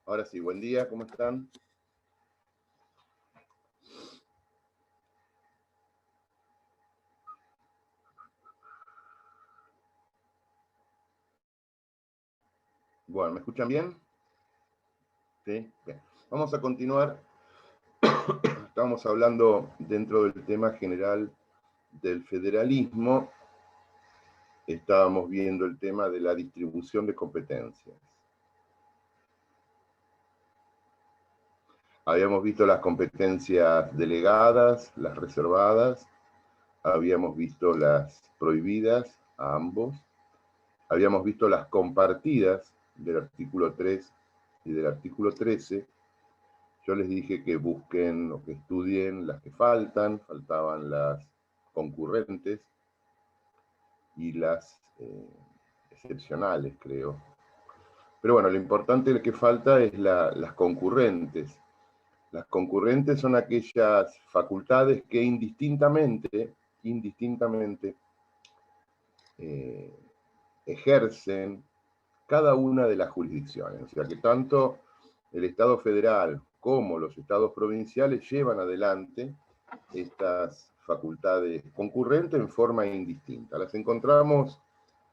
Ahora sí, buen día, ¿cómo están? Bueno, ¿me escuchan bien? Sí, bien. Vamos a continuar. Estamos hablando dentro del tema general del federalismo. Estábamos viendo el tema de la distribución de competencias. Habíamos visto las competencias delegadas, las reservadas, habíamos visto las prohibidas a ambos, habíamos visto las compartidas del artículo 3 y del artículo 13. Yo les dije que busquen o que estudien las que faltaban las concurrentes y las excepcionales, creo. Pero bueno, lo importante que falta es las concurrentes. Las concurrentes son aquellas facultades que indistintamente ejercen cada una de las jurisdicciones. O sea que tanto el Estado federal como los estados provinciales llevan adelante estas facultades concurrentes en forma indistinta. Las encontramos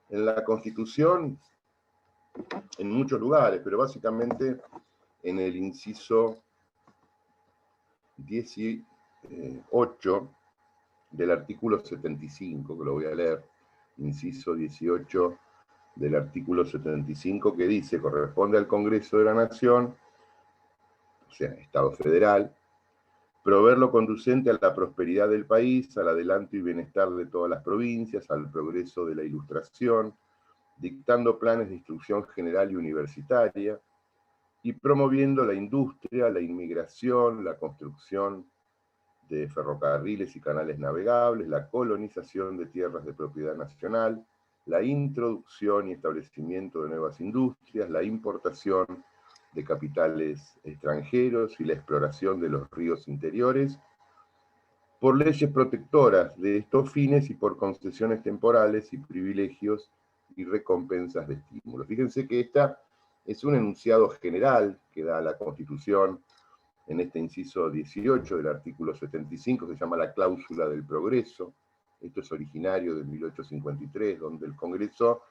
en la Constitución en muchos lugares, pero básicamente en el inciso 18 del artículo 75, que lo voy a leer, inciso 18 del artículo 75, que dice: corresponde al Congreso de la Nación, o sea, Estado federal, proveer lo conducente a la prosperidad del país, al adelanto y bienestar de todas las provincias, al progreso de la ilustración, dictando planes de instrucción general y universitaria, y promoviendo la industria, la inmigración, la construcción de ferrocarriles y canales navegables, la colonización de tierras de propiedad nacional, la introducción y establecimiento de nuevas industrias, la importación de capitales extranjeros y la exploración de los ríos interiores, por leyes protectoras de estos fines y por concesiones temporales y privilegios y recompensas de estímulos. Fíjense que esta es un enunciado general que da la Constitución en este inciso 18 del artículo 75, se llama la cláusula del progreso. Esto es originario de 1853, donde el Congreso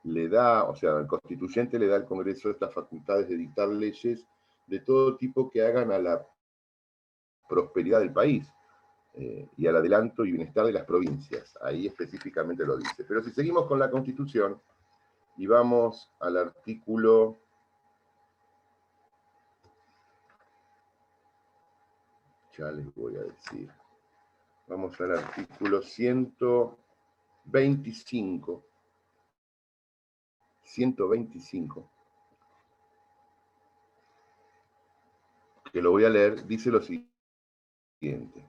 le da, o sea, el constituyente le da al Congreso estas facultades de dictar leyes de todo tipo que hagan a la prosperidad del país y al adelanto y bienestar de las provincias. Ahí específicamente lo dice. Pero si seguimos con la Constitución y vamos al artículo... Ya les voy a decir. Vamos al artículo 125. 125, que lo voy a leer, dice lo siguiente.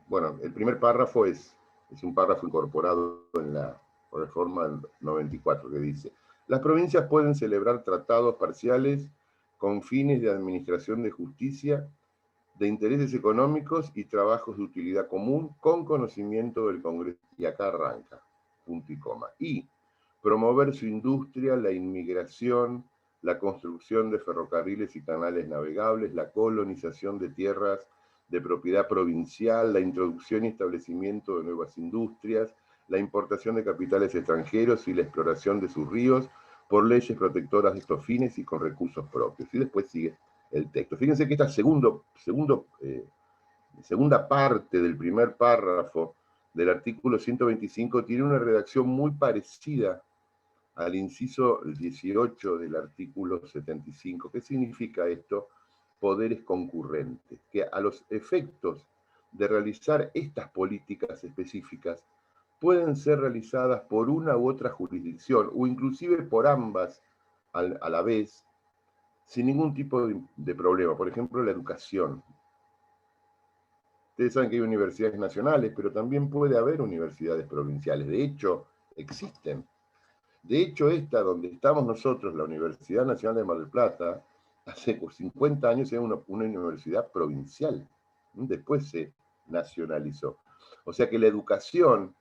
Bueno, el primer párrafo es un párrafo incorporado en la reforma del 94, que dice: las provincias pueden celebrar tratados parciales con fines de administración de justicia, de intereses económicos y trabajos de utilidad común, con conocimiento del Congreso. Y acá arranca, punto y coma. Y promover su industria, la inmigración, la construcción de ferrocarriles y canales navegables, la colonización de tierras de propiedad provincial, la introducción y establecimiento de nuevas industrias, la importación de capitales extranjeros y la exploración de sus ríos por leyes protectoras de estos fines y con recursos propios. Y después sigue el texto. Fíjense que esta segunda parte del primer párrafo del artículo 125 tiene una redacción muy parecida al inciso 18 del artículo 75. ¿Qué significa esto? Poderes concurrentes, que a los efectos de realizar estas políticas específicas pueden ser realizadas por una u otra jurisdicción o inclusive por ambas a la vez, sin ningún tipo de problema. Por ejemplo, la educación. Ustedes saben que hay universidades nacionales, pero también puede haber universidades provinciales. De hecho, existen. De hecho, esta donde estamos nosotros, la Universidad Nacional de Mar del Plata, hace 50 años era una universidad provincial. Después se nacionalizó. O sea que la educación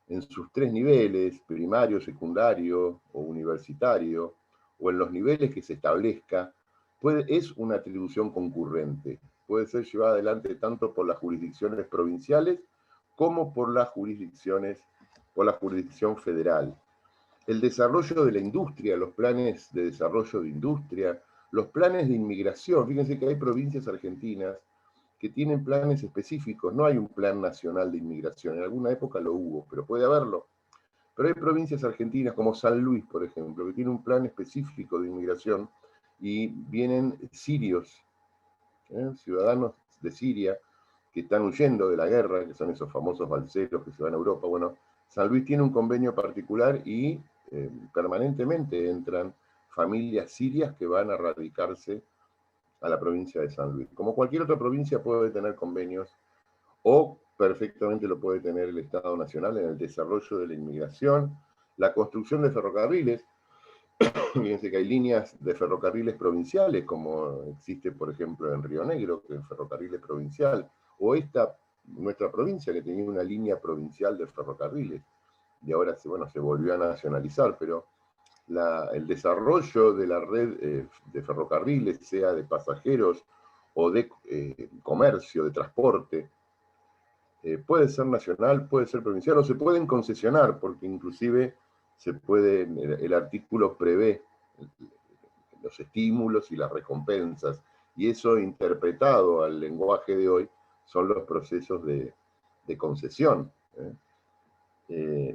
en sus tres niveles, primario, secundario o universitario, o en los niveles que se establezca, es una atribución concurrente. Puede ser llevada adelante tanto por las jurisdicciones provinciales como por la jurisdicción federal. El desarrollo de la industria, los planes de desarrollo de industria, los planes de inmigración. Fíjense que hay provincias argentinas que tienen planes específicos. No hay un plan nacional de inmigración. En alguna época lo hubo, pero puede haberlo. Pero hay provincias argentinas como San Luis, por ejemplo, que tiene un plan específico de inmigración y vienen sirios, ciudadanos de Siria, que están huyendo de la guerra, que son esos famosos balseros que se van a Europa. Bueno, San Luis tiene un convenio particular y permanentemente entran familias sirias que van a radicarse a la provincia de San Luis. Como cualquier otra provincia puede tener convenios, o perfectamente lo puede tener el Estado Nacional en el desarrollo de la inmigración, la construcción de ferrocarriles. Fíjense que hay líneas de ferrocarriles provinciales, como existe, por ejemplo, en Río Negro, que el ferrocarril es provincial, o nuestra provincia, que tenía una línea provincial de ferrocarriles, y ahora se volvió a nacionalizar, pero el desarrollo de la red de ferrocarriles, sea de pasajeros o de comercio, de transporte, puede ser nacional, puede ser provincial, o se pueden concesionar, porque inclusive el artículo prevé los estímulos y las recompensas, y eso interpretado al lenguaje de hoy son los procesos de concesión.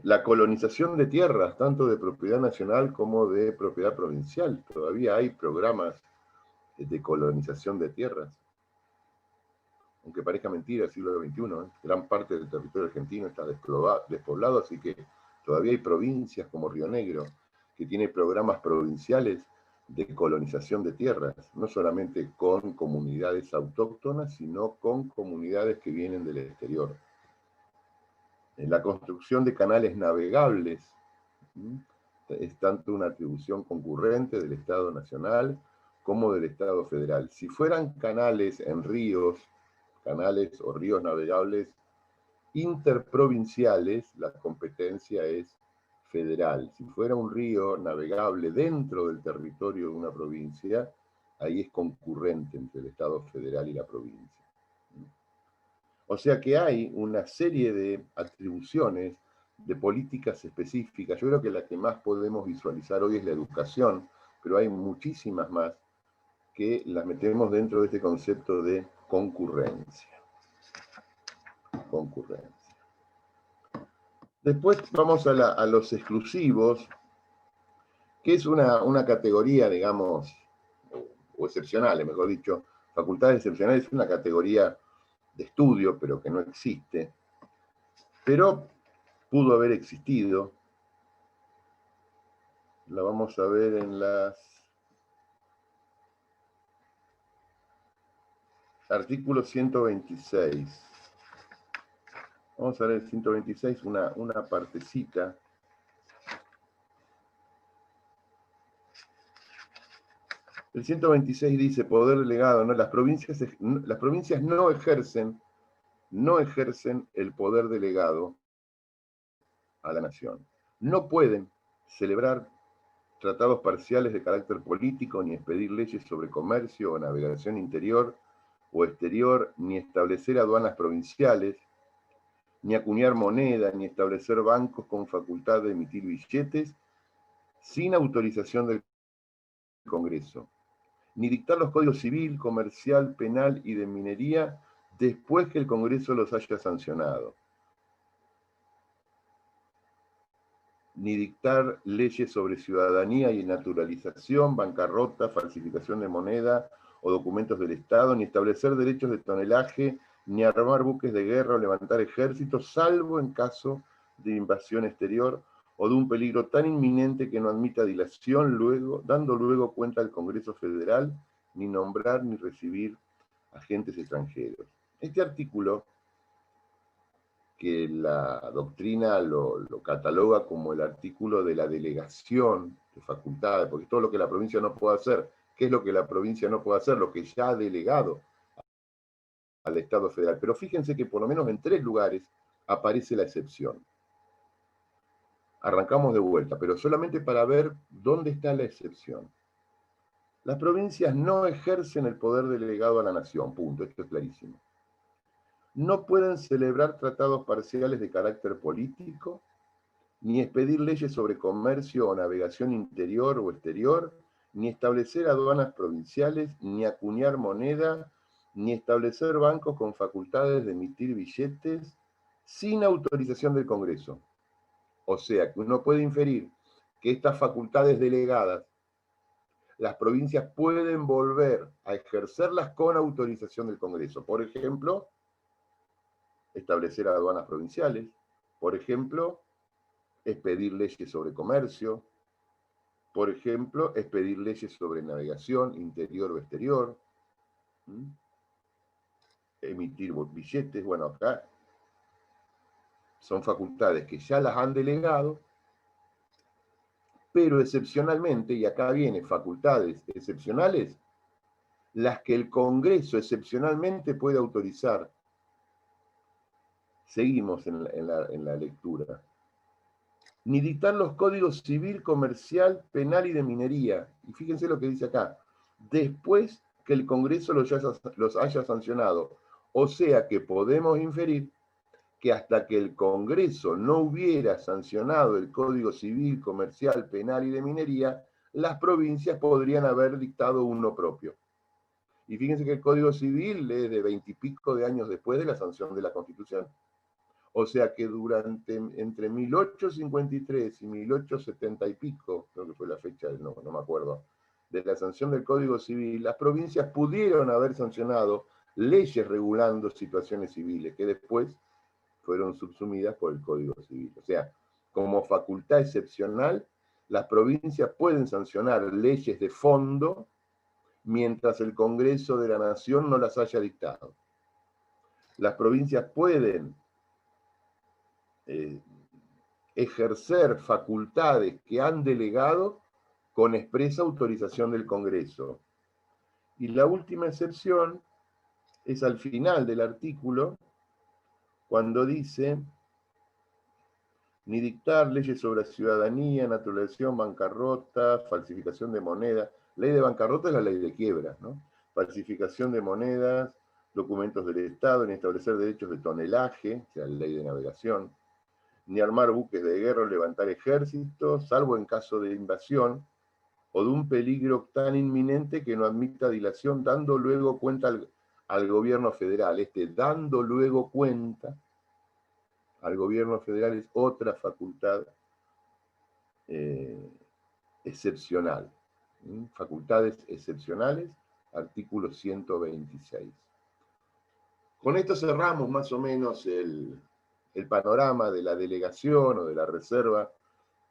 La colonización de tierras, tanto de propiedad nacional como de propiedad provincial. Todavía hay programas de colonización de tierras. Aunque parezca mentira, el siglo XXI, gran parte del territorio argentino está despoblado, así que todavía hay provincias como Río Negro, que tiene programas provinciales de colonización de tierras, no solamente con comunidades autóctonas, sino con comunidades que vienen del exterior. La construcción de canales navegables es tanto una atribución concurrente del Estado Nacional como del Estado Federal. Si fueran canales en ríos, canales o ríos navegables interprovinciales, la competencia es federal. Si fuera un río navegable dentro del territorio de una provincia, ahí es concurrente entre el Estado federal y la provincia. O sea que hay una serie de atribuciones, de políticas específicas. Yo creo que la que más podemos visualizar hoy es la educación, pero hay muchísimas más que las metemos dentro de este concepto de concurrencia. Después vamos a los exclusivos, que es una categoría, digamos, o excepcionales, mejor dicho. Facultades excepcionales es una categoría de estudio, pero que no existe, pero pudo haber existido. La vamos a ver en las artículo 126. Vamos a ver el 126, una partecita. El 126 dice poder delegado, ¿no? Las provincias no ejercen el poder delegado a la nación. No pueden celebrar tratados parciales de carácter político, ni expedir leyes sobre comercio o navegación interior o exterior, ni establecer aduanas provinciales, ni acuñar moneda, ni establecer bancos con facultad de emitir billetes sin autorización del Congreso, ni dictar los códigos civil, comercial, penal y de minería después que el Congreso los haya sancionado, ni dictar leyes sobre ciudadanía y naturalización, bancarrota, falsificación de moneda o documentos del Estado, ni establecer derechos de tonelaje, ni armar buques de guerra o levantar ejércitos, salvo en caso de invasión exterior o de un peligro tan inminente que no admita dilación, dando luego cuenta al Congreso Federal, ni nombrar ni recibir agentes extranjeros. Este artículo, que la doctrina lo cataloga como el artículo de la delegación de facultades, porque todo lo que la provincia no puede hacer, ¿qué es lo que la provincia no puede hacer? Lo que ya ha delegado al Estado federal. Pero fíjense que por lo menos en 3 lugares aparece la excepción. Arrancamos de vuelta, pero solamente para ver dónde está la excepción. Las provincias no ejercen el poder delegado a la nación, punto, esto es clarísimo. No pueden celebrar tratados parciales de carácter político, ni expedir leyes sobre comercio o navegación interior o exterior, ni establecer aduanas provinciales, ni acuñar moneda, ni establecer bancos con facultades de emitir billetes sin autorización del Congreso. O sea, que uno puede inferir que estas facultades delegadas, las provincias pueden volver a ejercerlas con autorización del Congreso. Por ejemplo, establecer aduanas provinciales. Por ejemplo, expedir leyes sobre comercio. Por ejemplo, expedir leyes sobre navegación interior o exterior. Emitir billetes. Bueno, acá son facultades que ya las han delegado, pero excepcionalmente, y acá viene facultades excepcionales, las que el Congreso excepcionalmente puede autorizar. Seguimos en la lectura. Ni dictar los códigos civil, comercial, penal y de minería. Y fíjense lo que dice acá. Después que el Congreso los haya sancionado. O sea que podemos inferir que hasta que el Congreso no hubiera sancionado el Código Civil, Comercial, Penal y de Minería, las provincias podrían haber dictado uno propio. Y fíjense que el Código Civil es de 20 y pico de años después de la sanción de la Constitución. O sea que entre 1853 y 1870 y pico, creo que fue la fecha, no me acuerdo, de la sanción del Código Civil, las provincias pudieron haber sancionado leyes regulando situaciones civiles que después fueron subsumidas por el Código Civil. O sea, como facultad excepcional, las provincias pueden sancionar leyes de fondo mientras el Congreso de la Nación no las haya dictado. Las provincias pueden ejercer facultades que han delegado con expresa autorización del Congreso. Y la última excepción es al final del artículo, cuando dice: ni dictar leyes sobre ciudadanía, naturalización, bancarrota, falsificación de moneda. Ley de bancarrota es la ley de quiebra, ¿no? Falsificación de monedas, documentos del Estado, ni establecer derechos de tonelaje, o sea, la ley de navegación, ni armar buques de guerra o levantar ejércitos, salvo en caso de invasión o de un peligro tan inminente que no admita dilación, dando luego cuenta al gobierno federal. Dando luego cuenta al gobierno federal es otra facultad excepcional. Facultades excepcionales, artículo 126. Con esto cerramos más o menos el panorama de la delegación o de la reserva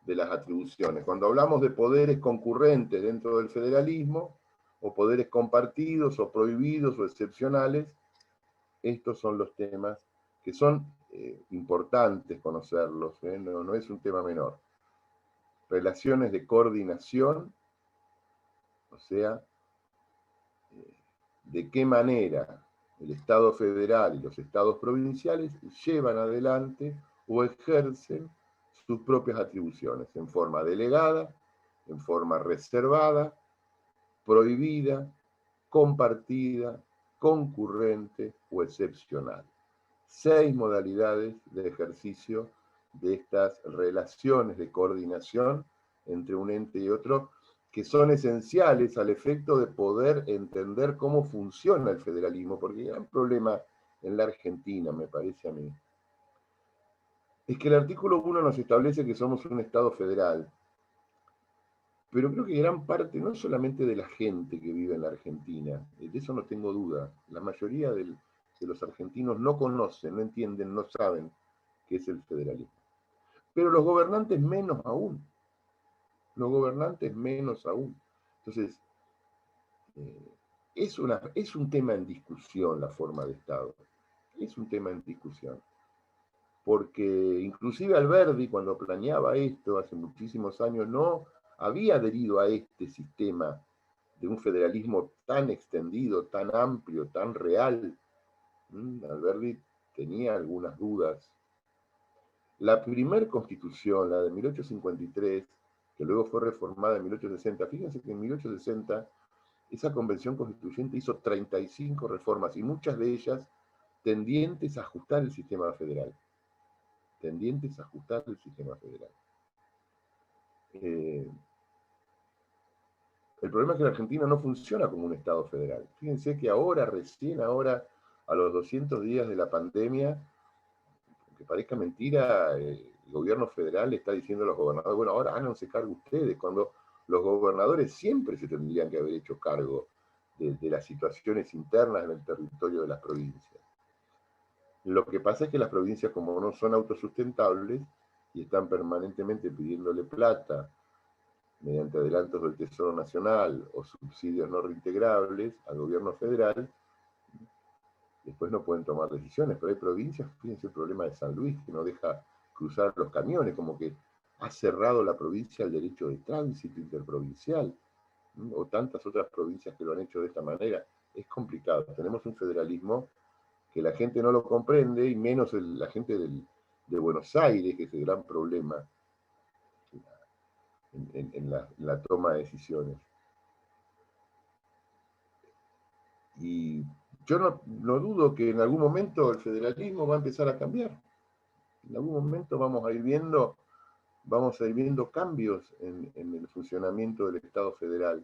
de las atribuciones. Cuando hablamos de poderes concurrentes dentro del federalismo, o poderes compartidos, o prohibidos, o excepcionales, estos son los temas que son importantes conocerlos, no es un tema menor. Relaciones de coordinación, o sea, de qué manera el Estado federal y los estados provinciales llevan adelante o ejercen sus propias atribuciones en forma delegada, en forma reservada, prohibida, compartida, concurrente o excepcional. 6 modalidades de ejercicio de estas relaciones de coordinación entre un ente y otro, que son esenciales al efecto de poder entender cómo funciona el federalismo, porque el gran problema en la Argentina, me parece a mí, es que el artículo 1 nos establece que somos un Estado federal, pero creo que gran parte, no solamente de la gente que vive en la Argentina, de eso no tengo duda, la mayoría de los argentinos no conocen, no entienden, no saben qué es el federalismo. Pero los gobernantes menos aún. Los gobernantes menos aún. Entonces, es un tema en discusión la forma de Estado. Es un tema en discusión. Porque inclusive Alberdi, cuando planeaba esto hace muchísimos años, no había adherido a este sistema de un federalismo tan extendido, tan amplio, tan real. Alberdi tenía algunas dudas. La primer constitución, la de 1853, que luego fue reformada en 1860, fíjense que en 1860 esa convención constituyente hizo 35 reformas y muchas de ellas tendientes a ajustar el sistema federal. Tendientes a ajustar el sistema federal. El problema es que la Argentina no funciona como un Estado federal. Fíjense que ahora, recién ahora, a los 200 días de la pandemia, aunque parezca mentira, el gobierno federal le está diciendo a los gobernadores, bueno, ahora háganse cargo ustedes, cuando los gobernadores siempre se tendrían que haber hecho cargo de las situaciones internas en el territorio de las provincias. Lo que pasa es que las provincias, como no son autosustentables y están permanentemente pidiéndole plata mediante adelantos del Tesoro Nacional o subsidios no reintegrables al gobierno federal, después no pueden tomar decisiones. Pero hay provincias, fíjense el problema de San Luis, que no deja cruzar los camiones, como que ha cerrado la provincia al derecho de tránsito interprovincial, o tantas otras provincias que lo han hecho de esta manera. Es complicado. Tenemos un federalismo que la gente no lo comprende, y menos la gente de Buenos Aires, que es el gran problema en la toma de decisiones. Y yo no dudo que en algún momento el federalismo va a empezar a cambiar. En algún momento vamos a ir viendo cambios en el funcionamiento del Estado federal.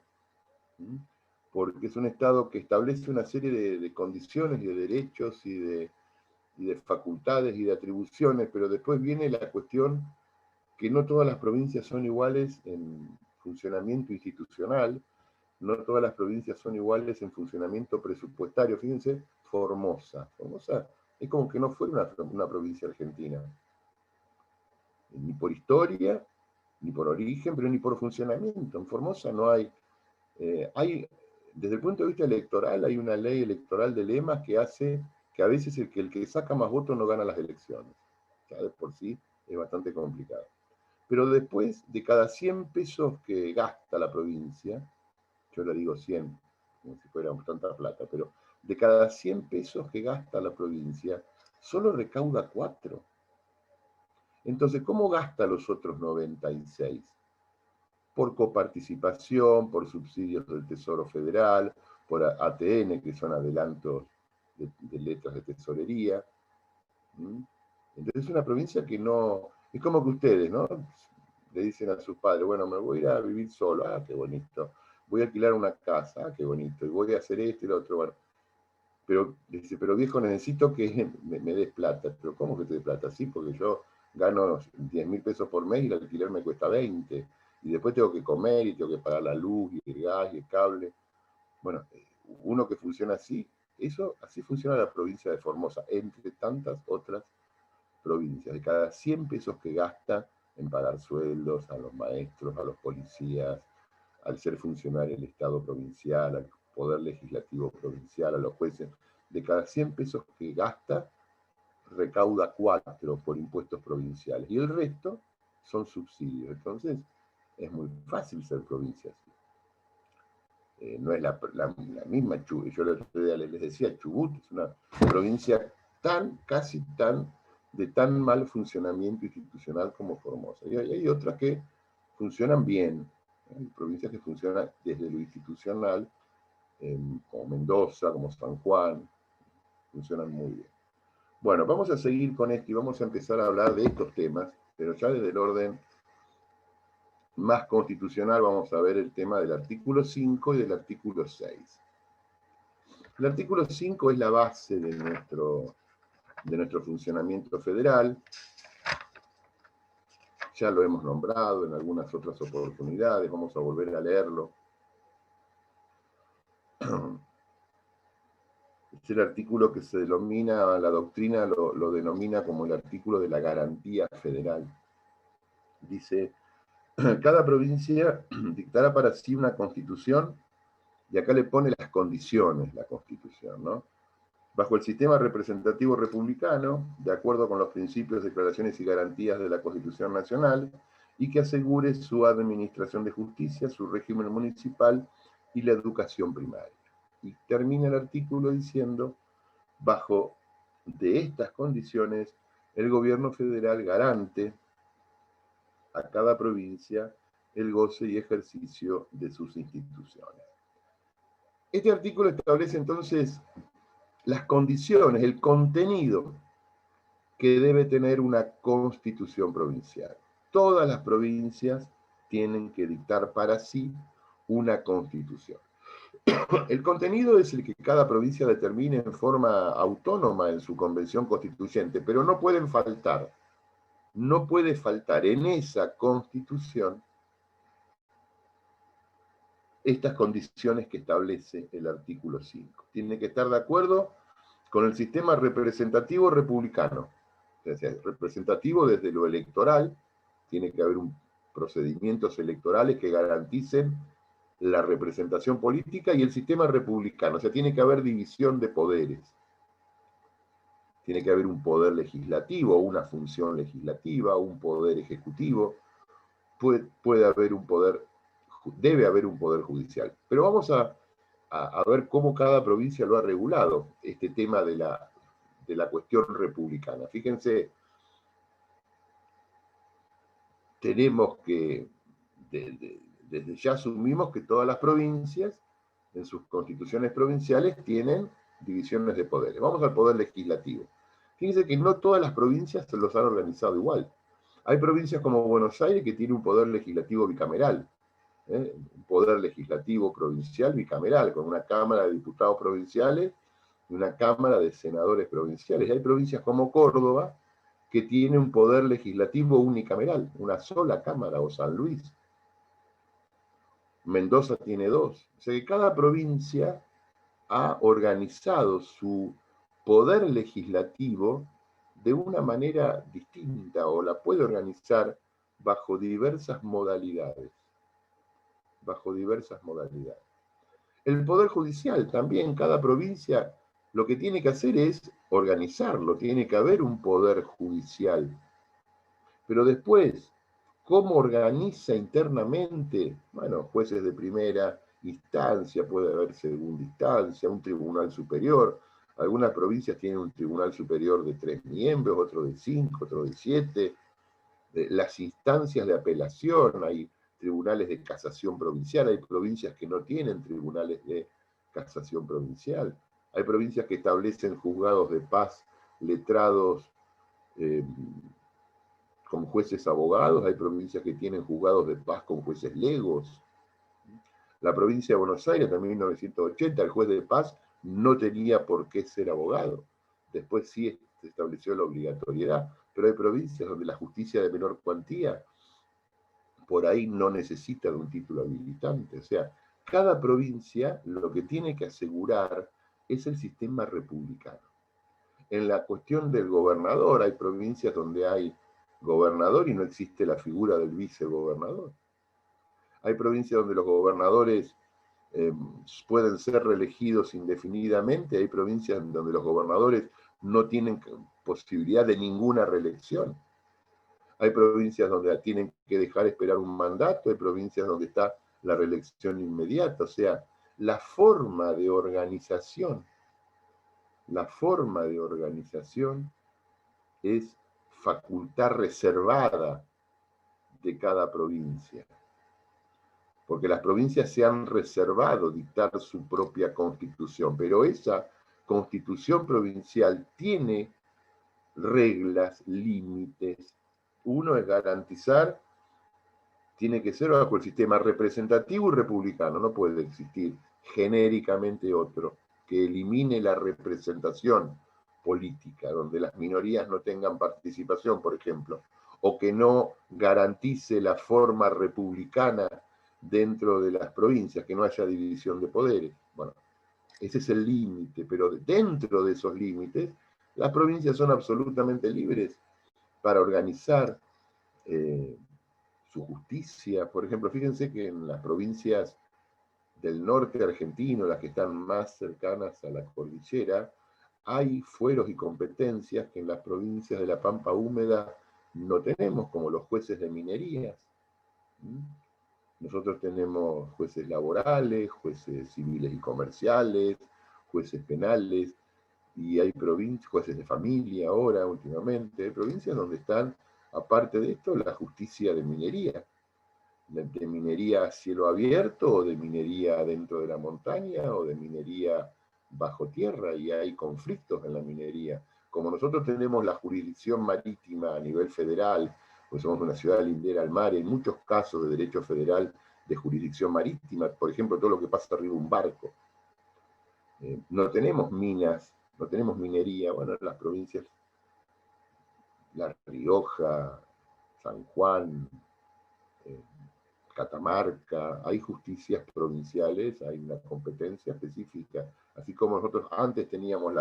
Porque es un Estado que establece una serie de condiciones y de derechos y de facultades y de atribuciones, pero después viene la cuestión que no todas las provincias son iguales en funcionamiento institucional, no todas las provincias son iguales en funcionamiento presupuestario. Fíjense, Formosa. Formosa es como que no fuera una provincia argentina, ni por historia, ni por origen, pero ni por funcionamiento. En Formosa no hay, desde el punto de vista electoral, hay una ley electoral de lemas que hace que a veces el que saca más votos no gana las elecciones. Ya de por sí es bastante complicado. Pero después, de cada 100 pesos que gasta la provincia, yo le digo 100, como si fuera tanta plata, pero de cada 100 pesos que gasta la provincia, solo recauda 4. Entonces, ¿cómo gasta los otros 96? Por coparticipación, por subsidios del Tesoro Federal, por ATN, que son adelantos de letras de tesorería. Entonces es una provincia que no... Es como que ustedes, ¿no? Le dicen a sus padres, bueno, me voy a ir a vivir solo, ah, qué bonito. Voy a alquilar una casa, ah, qué bonito. Y voy a hacer esto y lo otro, bueno. Pero dice, pero viejo, necesito que me des plata. Pero ¿cómo que te des plata? Sí, porque yo gano 10.000 pesos por mes y el alquiler me cuesta 20. Y después tengo que comer y tengo que pagar la luz y el gas y el cable. Bueno, uno que funciona así, así funciona la provincia de Formosa, entre tantas otras provincias. De cada 100 pesos que gasta en pagar sueldos a los maestros, a los policías, al ser funcionario del Estado provincial, al Poder Legislativo provincial, a los jueces, de cada 100 pesos que gasta, recauda 4 por impuestos provinciales. Y el resto son subsidios. Entonces, es muy fácil ser provincia así. No es la misma Chubut. Yo les decía, Chubut es una provincia casi de tan mal funcionamiento institucional como Formosa. Y hay otras que funcionan bien. Hay provincias que funcionan desde lo institucional, como Mendoza, como San Juan, funcionan muy bien. Bueno, vamos a seguir con esto y vamos a empezar a hablar de estos temas, pero ya desde el orden más constitucional vamos a ver el tema del artículo 5 y del artículo 6. El artículo 5 es la base de nuestro funcionamiento federal. Ya lo hemos nombrado en algunas otras oportunidades, vamos a volver a leerlo. Es el artículo que se denomina, la doctrina lo denomina como el artículo de la garantía federal. Dice, cada provincia dictará para sí una constitución, y acá le pone las condiciones la constitución, ¿no? Bajo el sistema representativo republicano, de acuerdo con los principios, declaraciones y garantías de la Constitución Nacional, y que asegure su administración de justicia, su régimen municipal y la educación primaria. Y termina el artículo diciendo, bajo de estas condiciones, el gobierno federal garante a cada provincia el goce y ejercicio de sus instituciones. Este artículo establece entonces las condiciones, el contenido que debe tener una constitución provincial. Todas las provincias tienen que dictar para sí una constitución. El contenido es el que cada provincia determine en forma autónoma en su convención constituyente, pero no puede faltar en esa constitución estas condiciones que establece el artículo 5. Tiene que estar de acuerdo con el sistema representativo republicano. O sea, representativo desde lo electoral, tiene que haber procedimientos electorales que garanticen la representación política y el sistema republicano. O sea, tiene que haber división de poderes. Tiene que haber un poder legislativo, una función legislativa, un poder ejecutivo. Puede haber un poder, debe haber un poder judicial. Pero vamos a ver cómo cada provincia lo ha regulado, este tema de la cuestión republicana. Fíjense, tenemos que, desde ya asumimos que todas las provincias, en sus constituciones provinciales, tienen divisiones de poderes. Vamos al poder legislativo. Fíjense que no todas las provincias se los han organizado igual. Hay provincias como Buenos Aires que tiene un poder legislativo bicameral, un poder legislativo provincial bicameral, con una Cámara de Diputados provinciales y una Cámara de Senadores provinciales. Hay provincias como Córdoba que tiene un poder legislativo unicameral, una sola Cámara, o San Luis. Mendoza tiene dos. O sea que cada provincia ha organizado su poder legislativo de una manera distinta, o la puede organizar bajo diversas modalidades. Bajo diversas modalidades. El Poder Judicial también, cada provincia lo que tiene que hacer es organizarlo, tiene que haber un Poder Judicial. Pero después, ¿cómo organiza internamente? Bueno, jueces de primera instancia, puede haber segunda instancia, un tribunal superior. Algunas provincias tienen un tribunal superior de 3 miembros, otro de 5, otro de 7. Las instancias de apelación, hay tribunales de casación provincial, hay provincias que no tienen tribunales de casación provincial, hay provincias que establecen juzgados de paz letrados con jueces abogados, hay provincias que tienen juzgados de paz con jueces legos. La provincia de Buenos Aires, también en 1980, el juez de paz no tenía por qué ser abogado. Después sí se estableció la obligatoriedad, pero hay provincias donde la justicia de menor cuantía por ahí no necesita de un título habilitante. O sea, cada provincia lo que tiene que asegurar es el sistema republicano. En la cuestión del gobernador, hay provincias donde hay gobernador y no existe la figura del vicegobernador. Hay provincias donde los gobernadores pueden ser reelegidos indefinidamente, hay provincias donde los gobernadores no tienen posibilidad de ninguna reelección. Hay provincias donde tienen que dejar esperar un mandato, hay provincias donde está la reelección inmediata. O sea, la forma de organización es facultad reservada de cada provincia, porque las provincias se han reservado dictar su propia constitución, pero esa constitución provincial tiene reglas, límites. Uno es garantizar, tiene que ser bajo el sistema representativo y republicano, no puede existir genéricamente otro que elimine la representación política, donde las minorías no tengan participación, por ejemplo, o que no garantice la forma republicana dentro de las provincias, que no haya división de poderes. Bueno, ese es el límite, pero dentro de esos límites, las provincias son absolutamente libres para organizar su justicia. Por ejemplo, fíjense que en las provincias del norte argentino, las que están más cercanas a la cordillera, hay fueros y competencias que en las provincias de la Pampa Húmeda no tenemos, como los jueces de minerías. Nosotros tenemos jueces laborales, jueces civiles y comerciales, jueces penales, y hay provincias, jueces de familia ahora, últimamente, hay provincias donde están, aparte de esto, la justicia de minería. de minería a cielo abierto, o de minería dentro de la montaña, o de minería bajo tierra, y hay conflictos en la minería. Como nosotros tenemos la jurisdicción marítima a nivel federal, pues somos una ciudad lindera al mar, hay muchos casos de derecho federal de jurisdicción marítima, por ejemplo, todo lo que pasa arriba de un barco. No tenemos minas, no tenemos minería, bueno, en las provincias, La Rioja, San Juan, eh, Catamarca, hay justicias provinciales, hay una competencia específica, así como nosotros antes teníamos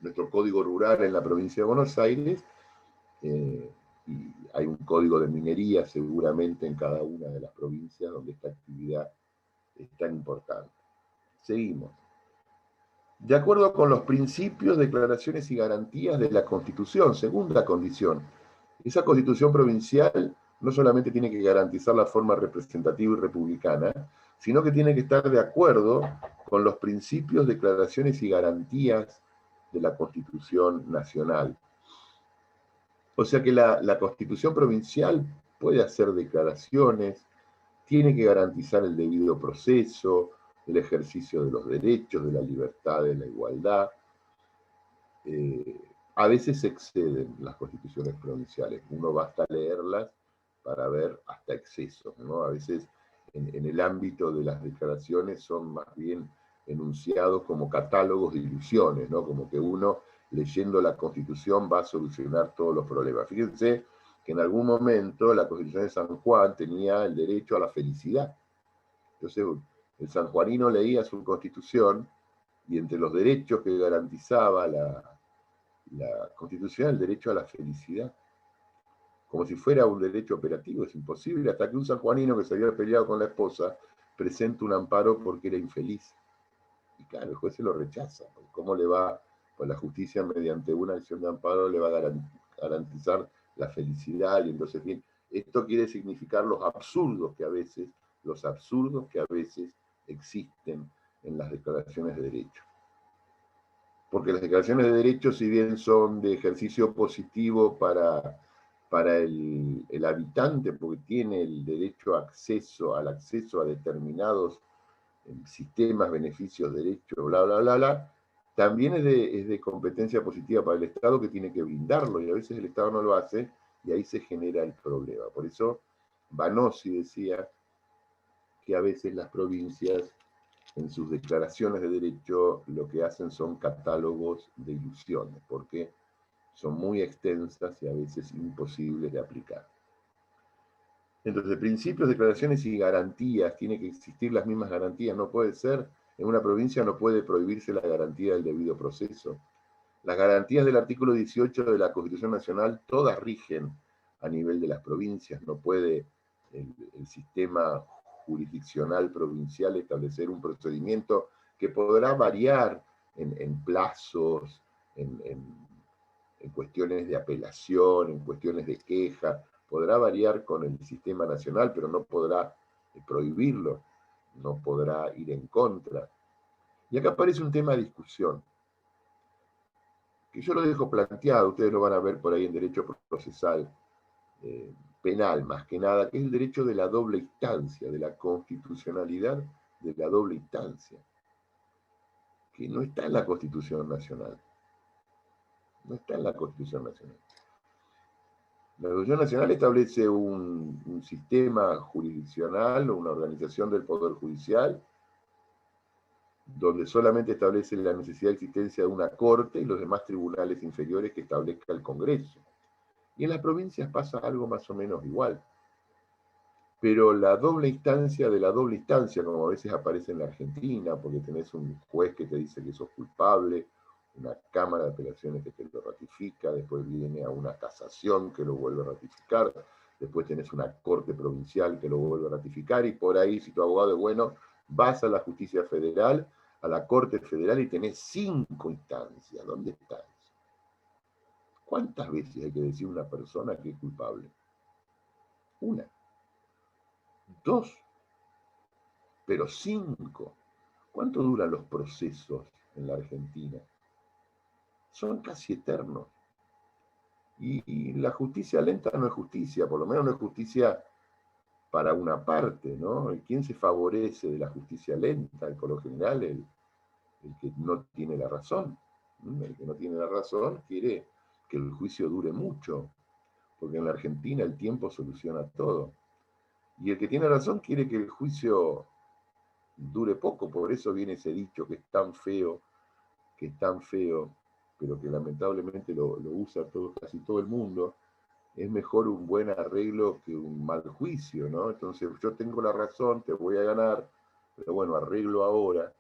nuestro código rural en la provincia de Buenos Aires, y hay un código de minería seguramente en cada una de las provincias donde esta actividad es tan importante. Seguimos. De acuerdo con los principios, declaraciones y garantías de la Constitución, segunda condición. Esa Constitución provincial no solamente tiene que garantizar la forma representativa y republicana, sino que tiene que estar de acuerdo con los principios, declaraciones y garantías de la Constitución nacional. O sea que la Constitución provincial puede hacer declaraciones, tiene que garantizar el debido proceso, el ejercicio de los derechos, de la libertad, de la igualdad. A veces se exceden las constituciones provinciales. Uno basta leerlas para ver hasta excesos, ¿no? A veces en el ámbito de las declaraciones son más bien enunciados como catálogos de ilusiones, ¿no? Como que uno leyendo la Constitución va a solucionar todos los problemas. Fíjense que en algún momento la Constitución de San Juan tenía el derecho a la felicidad. Entonces el sanjuanino leía su Constitución y entre los derechos que garantizaba la Constitución el derecho a la felicidad, como si fuera un derecho operativo. Es imposible hasta que un sanjuanino que se había peleado con la esposa presenta un amparo porque era infeliz. Y claro, el juez se lo rechaza. ¿Cómo le va, pues la justicia mediante una acción de amparo le va a garantizar la felicidad? Y entonces, bien, esto quiere significar los absurdos que a veces existen en las declaraciones de derecho. Porque las declaraciones de derechos, si bien son de ejercicio positivo para el habitante, porque tiene el derecho al acceso a determinados sistemas, beneficios, derechos, bla, bla, bla, bla, también es de competencia positiva para el Estado, que tiene que brindarlo, y a veces el Estado no lo hace, y ahí se genera el problema. Por eso Vanossi decía que a veces las provincias en sus declaraciones de derecho lo que hacen son catálogos de ilusiones, porque son muy extensas y a veces imposibles de aplicar. Entonces, principios, declaraciones y garantías, tiene que existir las mismas garantías, no puede ser, en una provincia no puede prohibirse la garantía del debido proceso. Las garantías del artículo 18 de la Constitución Nacional todas rigen a nivel de las provincias, no puede el sistema jurisdiccional provincial establecer un procedimiento que podrá variar en plazos, en cuestiones de apelación, en cuestiones de queja, podrá variar con el sistema nacional, pero no podrá prohibirlo, no podrá ir en contra. Y acá aparece un tema de discusión, que yo lo dejo planteado, ustedes lo van a ver por ahí en derecho procesal, penal más que nada, que es el derecho de la doble instancia, de la constitucionalidad de la doble instancia, que no está en la Constitución Nacional. No está en la Constitución Nacional. La Constitución Nacional establece un sistema jurisdiccional, una organización del Poder Judicial, donde solamente establece la necesidad de existencia de una corte y los demás tribunales inferiores que establezca el Congreso. Y en las provincias pasa algo más o menos igual. Pero la doble instancia de la doble instancia, como a veces aparece en la Argentina, porque tenés un juez que te dice que sos culpable, una Cámara de Apelaciones que te lo ratifica, después viene a una casación que lo vuelve a ratificar, después tenés una corte provincial que lo vuelve a ratificar, y por ahí, si tu abogado es bueno, vas a la justicia federal, a la Corte Federal, y tenés 5 instancias. ¿Dónde estás? ¿Cuántas veces hay que decir a una persona que es culpable? Una. 2. Pero 5. ¿Cuánto duran los procesos en la Argentina? Son casi eternos. Y la justicia lenta no es justicia, por lo menos no es justicia para una parte, ¿no? ¿Quién se favorece de la justicia lenta? Por lo general, el que no tiene la razón. El que no tiene la razón quiere que el juicio dure mucho, porque en la Argentina el tiempo soluciona todo. Y el que tiene razón quiere que el juicio dure poco, por eso viene ese dicho que es tan feo, pero que lamentablemente lo usa casi todo el mundo. Es mejor un buen arreglo que un mal juicio, ¿no? Entonces yo tengo la razón, te voy a ganar, pero bueno, arreglo ahora,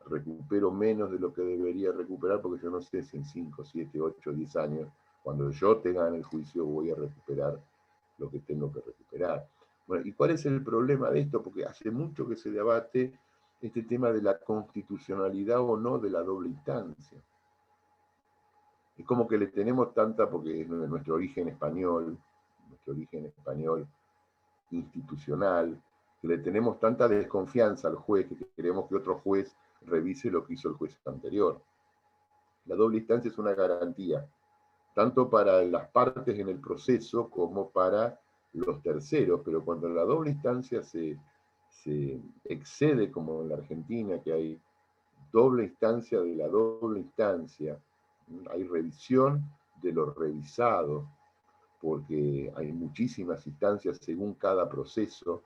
recupero menos de lo que debería recuperar, porque yo no sé si en 5, 7, 8, 10 años, cuando yo te gane el juicio, voy a recuperar lo que tengo que recuperar. Bueno, ¿y cuál es el problema de esto? Porque hace mucho que se debate este tema de la constitucionalidad o no de la doble instancia. Es como que le tenemos tanta, porque es nuestro origen español institucional, que le tenemos tanta desconfianza al juez que queremos que otro juez revise lo que hizo el juez anterior. La doble instancia es una garantía, tanto para las partes en el proceso como para los terceros, pero cuando la doble instancia se excede, como en la Argentina, que hay doble instancia de la doble instancia, hay revisión de lo revisado, porque hay muchísimas instancias según cada proceso,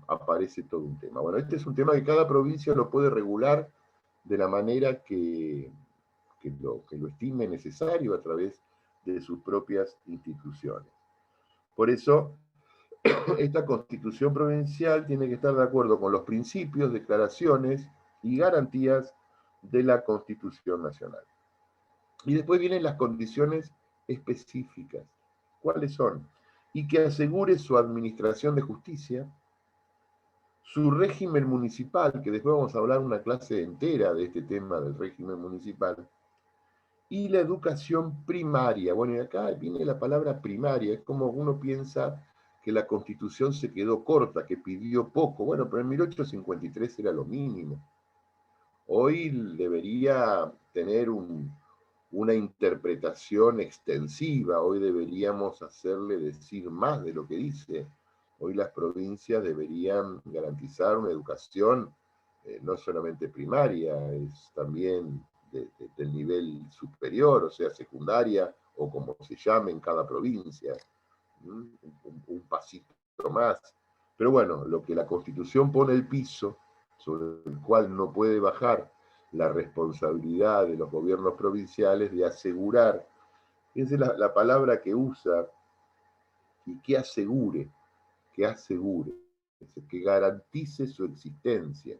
aparece todo un tema. Bueno, este es un tema que cada provincia lo puede regular de la manera que lo estime necesario a través de sus propias instituciones. Por eso, esta constitución provincial tiene que estar de acuerdo con los principios, declaraciones y garantías de la Constitución Nacional. Y después vienen las condiciones específicas. ¿Cuáles son? Y que asegure su administración de justicia, su régimen municipal, que después vamos a hablar una clase entera de este tema del régimen municipal, y la educación primaria. Bueno, y acá viene la palabra primaria, es como uno piensa que la Constitución se quedó corta, que pidió poco. Bueno, pero en 1853 era lo mínimo. Hoy debería tener una interpretación extensiva, hoy deberíamos hacerle decir más de lo que dice. Hoy las provincias deberían garantizar una educación no solamente primaria, es también del nivel superior, o sea, secundaria, o como se llame en cada provincia, un pasito más. Pero bueno, lo que la Constitución pone el piso, sobre el cual no puede bajar la responsabilidad de los gobiernos provinciales de asegurar, fíjense la palabra que usa, y que asegure, que garantice su existencia,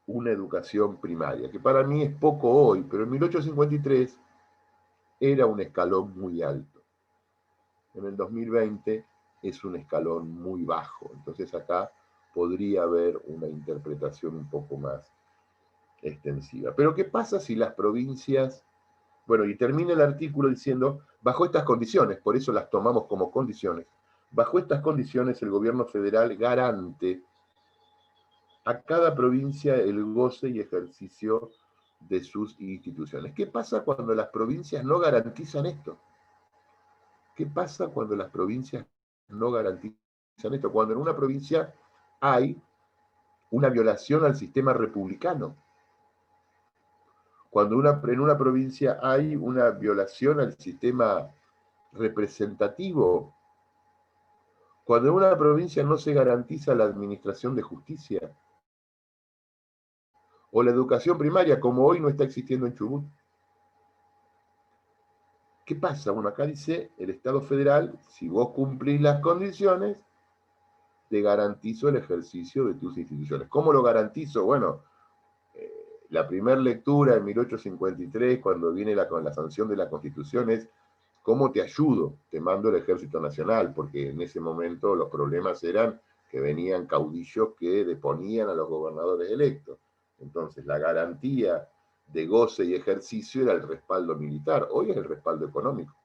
una educación primaria, que para mí es poco hoy, pero en 1853 era un escalón muy alto. En el 2020 es un escalón muy bajo, entonces acá podría haber una interpretación un poco más extensiva. Pero ¿qué pasa si las provincias, bueno, y termina el artículo diciendo, bajo estas condiciones, por eso las tomamos como condiciones, bajo estas condiciones el gobierno federal garante a cada provincia el goce y ejercicio de sus instituciones? ¿Qué pasa cuando las provincias no garantizan esto? ¿Qué pasa cuando las provincias no garantizan esto? Cuando en una provincia hay una violación al sistema republicano. Cuando en una provincia hay una violación al sistema representativo. Cuando en una provincia no se garantiza la administración de justicia. O la educación primaria, como hoy no está existiendo en Chubut. ¿Qué pasa? Bueno, acá dice el Estado federal, si vos cumplís las condiciones, te garantizo el ejercicio de tus instituciones. ¿Cómo lo garantizo? Bueno, la primera lectura en 1853, cuando viene con la sanción de la Constitución, es ¿cómo te ayudo? Te mando el Ejército Nacional, porque en ese momento los problemas eran que venían caudillos que deponían a los gobernadores electos. Entonces, la garantía de goce y ejercicio era el respaldo militar. Hoy es el respaldo económico.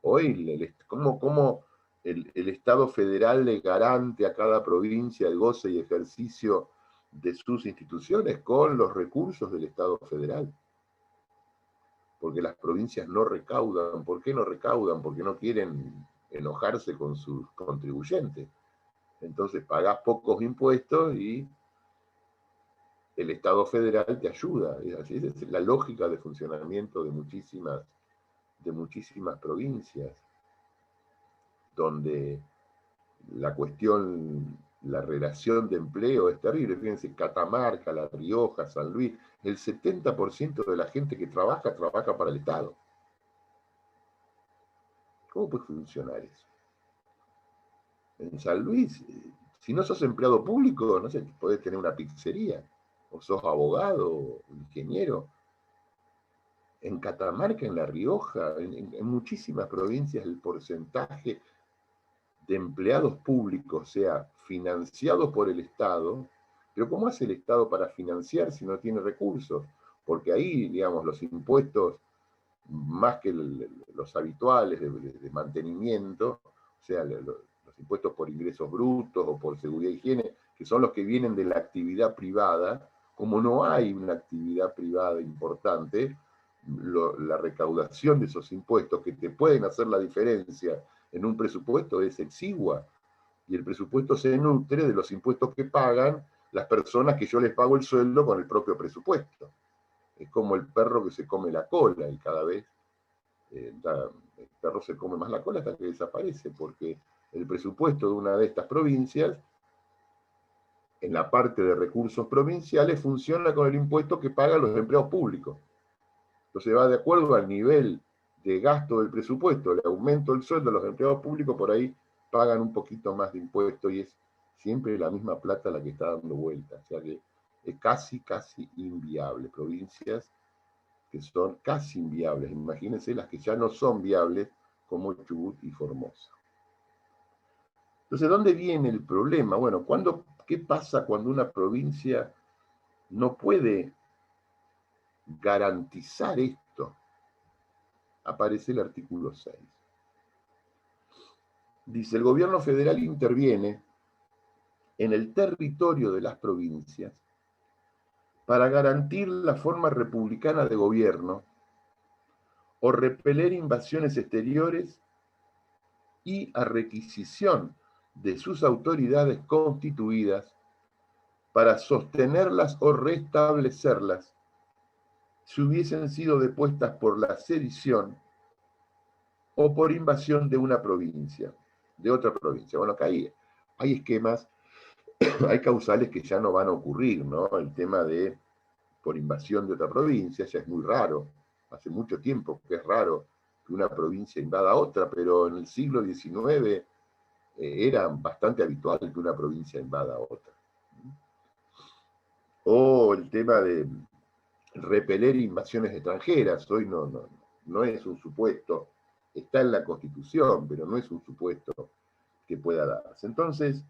Hoy, ¿cómo el Estado federal le garante a cada provincia el goce y ejercicio de sus instituciones? Con los recursos del Estado federal. Porque las provincias no recaudan. ¿Por qué no recaudan? Porque no quieren enojarse con sus contribuyentes. Entonces pagás pocos impuestos y el Estado federal te ayuda. Esa es la lógica de funcionamiento de muchísimas provincias, donde la cuestión, la relación de empleo es terrible. Fíjense, Catamarca, La Rioja, San Luis, el 70% de la gente que trabaja para el Estado. ¿Cómo puede funcionar eso? En San Luis, si no sos empleado público, no sé, podés tener una pizzería, o sos abogado, o ingeniero. En Catamarca, en La Rioja, en muchísimas provincias, el porcentaje de empleados públicos, o sea, financiados por el Estado, pero ¿cómo hace el Estado para financiar si no tiene recursos? Porque ahí, digamos, los impuestos, más que los habituales de mantenimiento, o sea, los impuestos por ingresos brutos o por seguridad e higiene, que son los que vienen de la actividad privada, como no hay una actividad privada importante, la recaudación de esos impuestos que te pueden hacer la diferencia en un presupuesto es exigua, y el presupuesto se nutre de los impuestos que pagan las personas que yo les pago el sueldo con el propio presupuesto. Es como el perro que se come la cola y cada vez el perro se come más la cola hasta que desaparece, porque el presupuesto de una de estas provincias, en la parte de recursos provinciales, funciona con el impuesto que pagan los empleados públicos. Entonces va de acuerdo al nivel de gasto del presupuesto, el aumento del sueldo de los empleados públicos, por ahí pagan un poquito más de impuesto y es siempre la misma plata la que está dando vuelta. O sea que es casi inviable. Provincias que son casi inviables. Imagínense las que ya no son viables, como Chubut y Formosa. Entonces, ¿dónde viene el problema? Bueno, ¿qué pasa cuando una provincia no puede garantizar esto? Aparece el artículo 6. Dice, el gobierno federal interviene en el territorio de las provincias para garantir la forma republicana de gobierno o repeler invasiones exteriores y a requisición de sus autoridades constituidas para sostenerlas o restablecerlas si hubiesen sido depuestas por la sedición o por invasión de una provincia, de otra provincia. Bueno, acá hay esquemas, hay causales que ya no van a ocurrir, ¿no? El tema de por invasión de otra provincia ya es muy raro, hace mucho tiempo que es raro que una provincia invada a otra, pero en el siglo XIX era bastante habitual que una provincia invada a otra. O el tema de repeler invasiones extranjeras, hoy no es un supuesto, está en la Constitución, pero no es un supuesto que pueda darse. Entonces,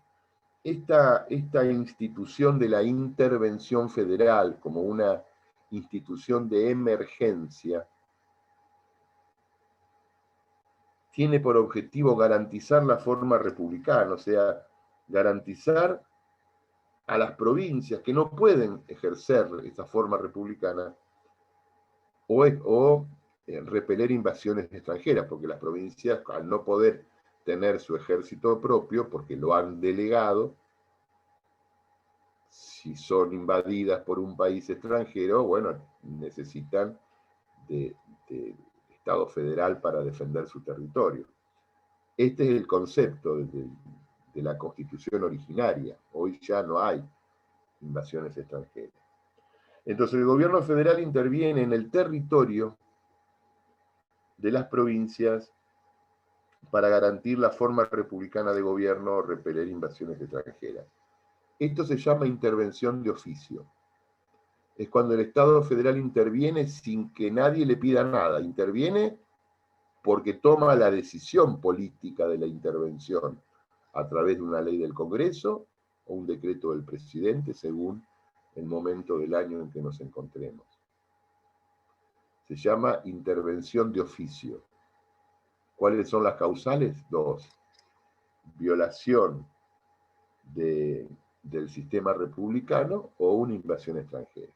esta institución de la intervención federal como una institución de emergencia tiene por objetivo garantizar la forma republicana, o sea, garantizar a las provincias que no pueden ejercer esa forma republicana o repeler invasiones extranjeras, porque las provincias, al no poder tener su ejército propio, porque lo han delegado, si son invadidas por un país extranjero, bueno, necesitan de Estado federal para defender su territorio. Este es el concepto de la Constitución originaria. Hoy ya no hay invasiones extranjeras. Entonces el gobierno federal interviene en el territorio de las provincias para garantir la forma republicana de gobierno o repeler invasiones extranjeras. Esto se llama intervención de oficio. Es cuando el Estado federal interviene sin que nadie le pida nada. Interviene porque toma la decisión política de la intervención a través de una ley del Congreso o un decreto del presidente según el momento del año en que nos encontremos. Se llama intervención de oficio. ¿Cuáles son las causales? Dos. Violación del sistema republicano o una invasión extranjera.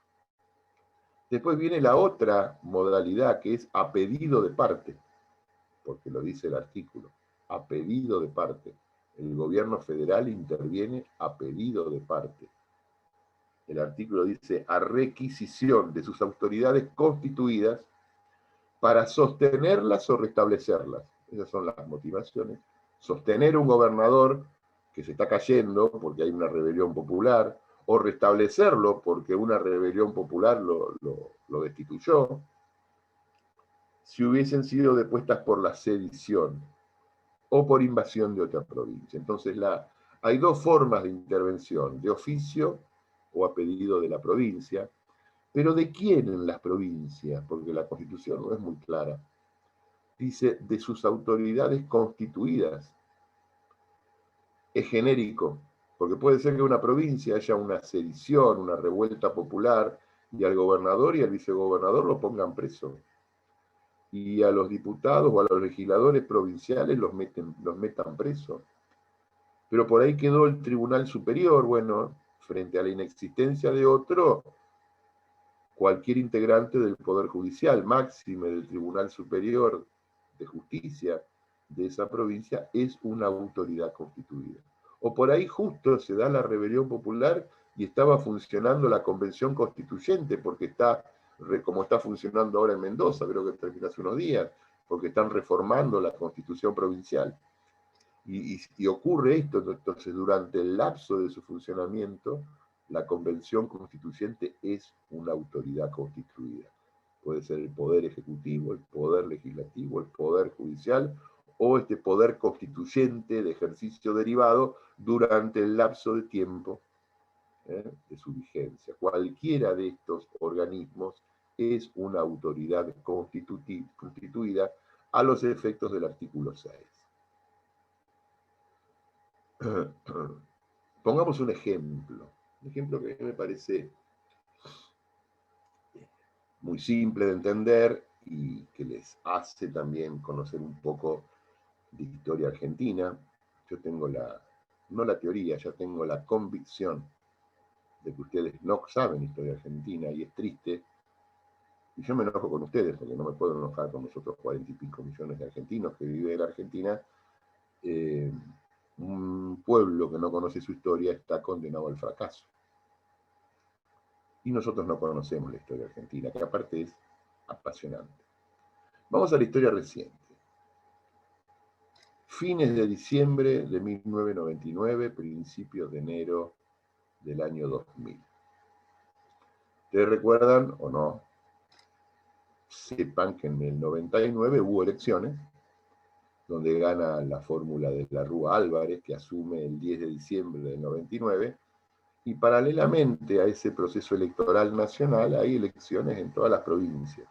Después viene la otra modalidad que es a pedido de parte, porque lo dice el artículo. a pedido de parte. El gobierno federal interviene a pedido de parte. El artículo dice, a requisición de sus autoridades constituidas para sostenerlas o restablecerlas. Esas son las motivaciones. Sostener un gobernador que se está cayendo porque hay una rebelión popular, o restablecerlo porque una rebelión popular lo destituyó, si hubiesen sido depuestas por la sedición o por invasión de otra provincia. Entonces hay dos formas de intervención, de oficio o a pedido de la provincia. Pero ¿de quién en las provincias? Porque la Constitución no es muy clara. Dice, de sus autoridades constituidas. Es genérico, porque puede ser que en una provincia haya una sedición, una revuelta popular, y al gobernador y al vicegobernador lo pongan preso. Y a los diputados o a los legisladores provinciales los metan preso. Pero por ahí quedó el Tribunal Superior, bueno, frente a la inexistencia de otro, cualquier integrante del Poder Judicial, máxime del Tribunal Superior de Justicia de esa provincia, es una autoridad constituida. O por ahí justo se da la rebelión popular y estaba funcionando la convención constituyente, porque está, como está funcionando ahora en Mendoza, creo que terminó hace unos días, porque están reformando la constitución provincial. Y ocurre esto, entonces durante el lapso de su funcionamiento, la convención constituyente es una autoridad constituida. Puede ser el poder ejecutivo, el poder legislativo, el poder judicial, o este poder constituyente de ejercicio derivado durante el lapso de tiempo de su vigencia. Cualquiera de estos organismos es una autoridad constituida a los efectos del artículo 6. Pongamos un ejemplo que me parece muy simple de entender y que les hace también conocer un poco de historia argentina. Yo tengo no la teoría, ya tengo la convicción de que ustedes no saben historia argentina, y es triste, y yo me enojo con ustedes porque no me puedo enojar con nosotros 40 y pico millones de argentinos que viven en la Argentina. Un pueblo que no conoce su historia está condenado al fracaso. Y nosotros no conocemos la historia argentina, que aparte es apasionante. Vamos a la historia reciente. Fines de diciembre de 1999, principios de enero del año 2000. ¿Ustedes recuerdan o no? Sepan que en el 99 hubo elecciones, donde gana la fórmula de la Rúa Álvarez, que asume el 10 de diciembre del 99, y paralelamente a ese proceso electoral nacional hay elecciones en todas las provincias.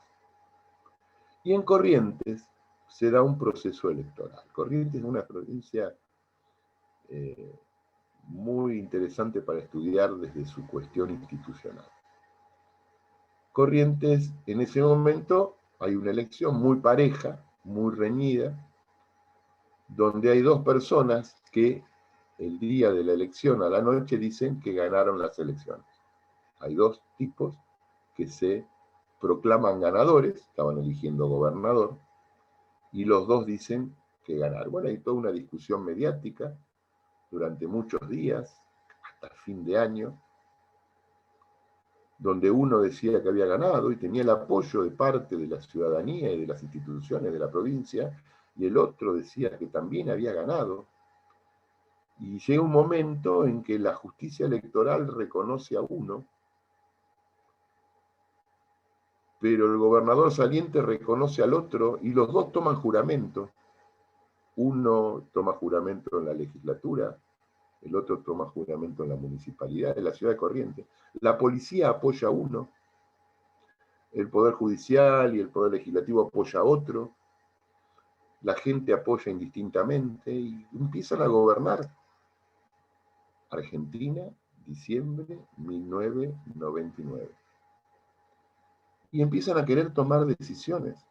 Y en Corrientes se da un proceso electoral. Corrientes es una provincia muy interesante para estudiar desde su cuestión institucional. Corrientes, en ese momento, hay una elección muy pareja, muy reñida, donde hay dos personas que el día de la elección a la noche dicen que ganaron las elecciones. Hay dos tipos que se proclaman ganadores, estaban eligiendo gobernador, y los dos dicen que ganaron. Bueno, hay toda una discusión mediática durante muchos días, hasta fin de año, donde uno decía que había ganado y tenía el apoyo de parte de la ciudadanía y de las instituciones de la provincia, y el otro decía que también había ganado. Y llega un momento en que la justicia electoral reconoce a uno, pero el gobernador saliente reconoce al otro y los dos toman juramento. Uno toma juramento en la legislatura, el otro toma juramento en la municipalidad, en la ciudad de Corrientes. La policía apoya a uno, el Poder Judicial y el Poder Legislativo apoya a otro, la gente apoya indistintamente y empiezan a gobernar. Argentina, diciembre 1999. Y empiezan a querer tomar decisiones.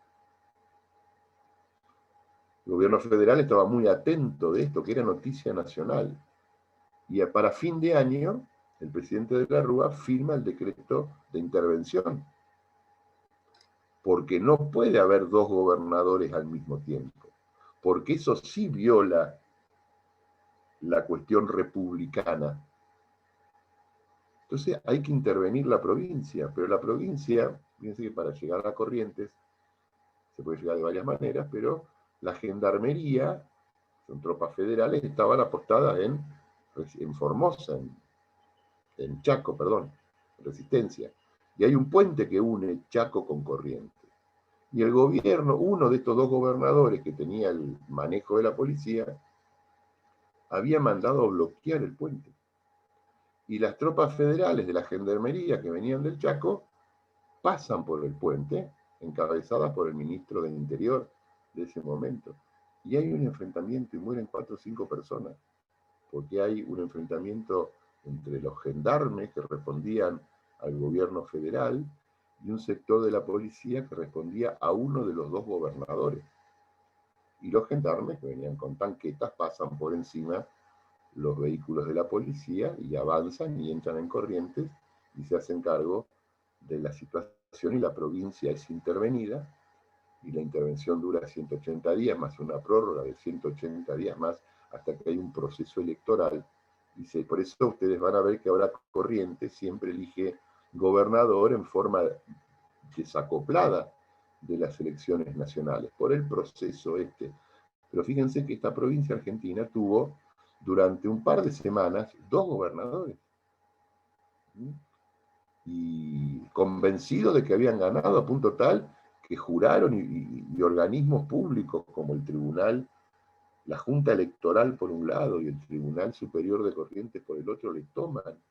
El gobierno federal estaba muy atento de esto, que era noticia nacional. Y para fin de año, el presidente de la Rúa firma el decreto de intervención. Porque no puede haber dos gobernadores al mismo tiempo. porque eso sí viola la cuestión republicana. Entonces hay que intervenir la provincia, pero la provincia, fíjense que para llegar a Corrientes se puede llegar de varias maneras, pero la gendarmería, son tropas federales, estaban apostadas en Formosa, en Chaco, perdón, Resistencia. Y hay un puente que une Chaco con Corrientes. Y el gobierno, uno de estos dos gobernadores que tenía el manejo de la policía, había mandado a bloquear el puente. Y las tropas federales de la gendarmería que venían del Chaco pasan por el puente, encabezadas por el ministro del Interior de ese momento. Y hay un enfrentamiento y mueren 4 o 5 personas, porque hay un enfrentamiento entre los gendarmes que respondían al gobierno federal y un sector de la policía que respondía a uno de los dos gobernadores. Y los gendarmes, que venían con tanquetas, pasan por encima los vehículos de la policía y avanzan y entran en Corrientes y se hacen cargo de la situación, y la provincia es intervenida, y la intervención dura 180 días más una prórroga de 180 días más hasta que hay un proceso electoral. Y por eso ustedes van a ver que ahora Corrientes siempre elige gobernador en forma desacoplada de las elecciones nacionales, por el proceso este. Pero fíjense que esta provincia argentina tuvo durante un par de semanas 2 gobernadores. Y convencidos de que habían ganado a punto tal que juraron y organismos públicos como el Tribunal, la Junta Electoral por un lado y el Tribunal Superior de Corrientes por el otro, le toman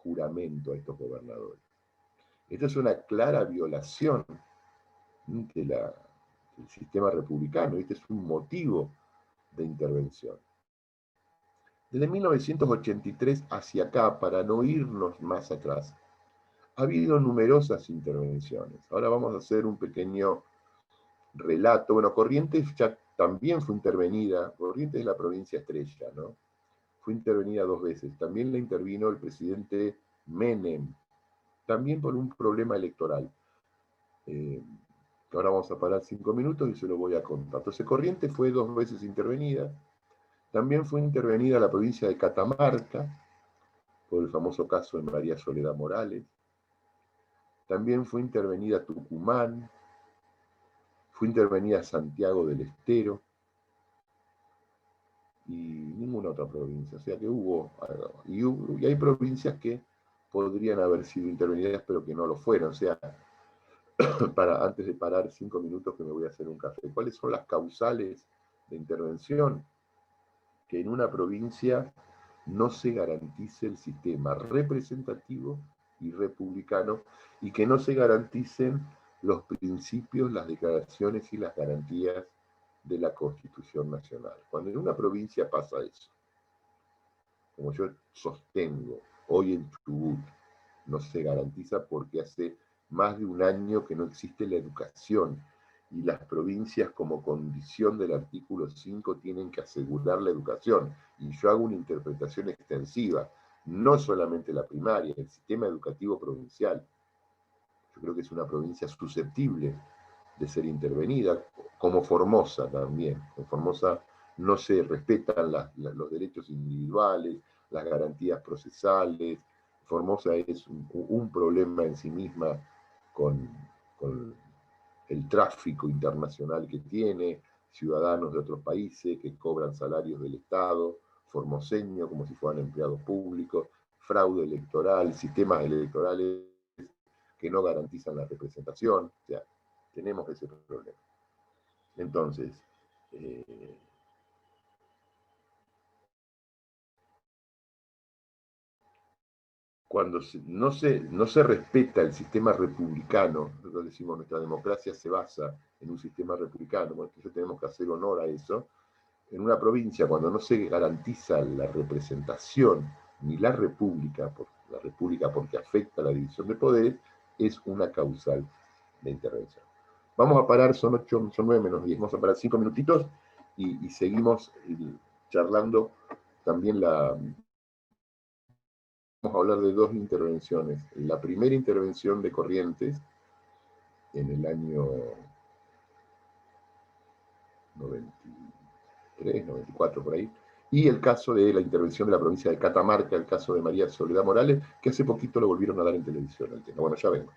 juramento a estos gobernadores. Esta es una clara violación del sistema republicano. Este es un motivo de intervención. Desde 1983 hacia acá, para no irnos más atrás, ha habido numerosas intervenciones. Ahora vamos a hacer un pequeño relato. Bueno, Corrientes ya también fue intervenida. Corrientes es la provincia estrella, ¿no? Fue intervenida 2 veces. También la intervino el presidente Menem, también por un problema electoral. Ahora vamos a parar 5 minutos y se lo voy a contar. Entonces, Corrientes fue 2 veces intervenida. También fue intervenida la provincia de Catamarca, por el famoso caso de María Soledad Morales. También fue intervenida Tucumán, fue intervenida Santiago del Estero y ninguna otra provincia. O sea que y hay provincias que podrían haber sido intervenidas pero que no lo fueron. O sea, antes de parar 5 minutos que me voy a hacer un café, ¿cuáles son las causales de intervención? Que en una provincia no se garantice el sistema representativo y republicano, y que no se garanticen los principios, las declaraciones y las garantías de la Constitución Nacional. Cuando en una provincia pasa eso, como yo sostengo hoy en Chubut, no se garantiza porque hace más de un año que no existe la educación, y las provincias como condición del artículo 5 tienen que asegurar la educación. Y yo hago una interpretación extensiva, no solamente la primaria, el sistema educativo provincial. Yo creo que es una provincia susceptible de ser intervenida, como Formosa también. En Formosa no se respetan los derechos individuales, las garantías procesales. Formosa es un problema en sí misma con el tráfico internacional que tiene, ciudadanos de otros países que cobran salarios del Estado, formoseño como si fueran empleados públicos, fraude electoral, sistemas electorales que no garantizan la representación. O sea, tenemos ese problema. Entonces, cuando no se respeta el sistema republicano, nosotros decimos nuestra democracia se basa en un sistema republicano, bueno, entonces tenemos que hacer honor a eso. En una provincia, cuando no se garantiza la representación ni la república porque afecta a la división de poderes, es una causal de intervención. Vamos a parar, son 9 menos 10, vamos a parar 5 minutitos y seguimos charlando también Vamos a hablar de 2 intervenciones. La primera intervención de Corrientes, en el año 93, 94 por ahí. Y el caso de la intervención de la provincia de Catamarca, el caso de María Soledad Morales, que hace poquito lo volvieron a dar en televisión al tema. Bueno, ya vengo.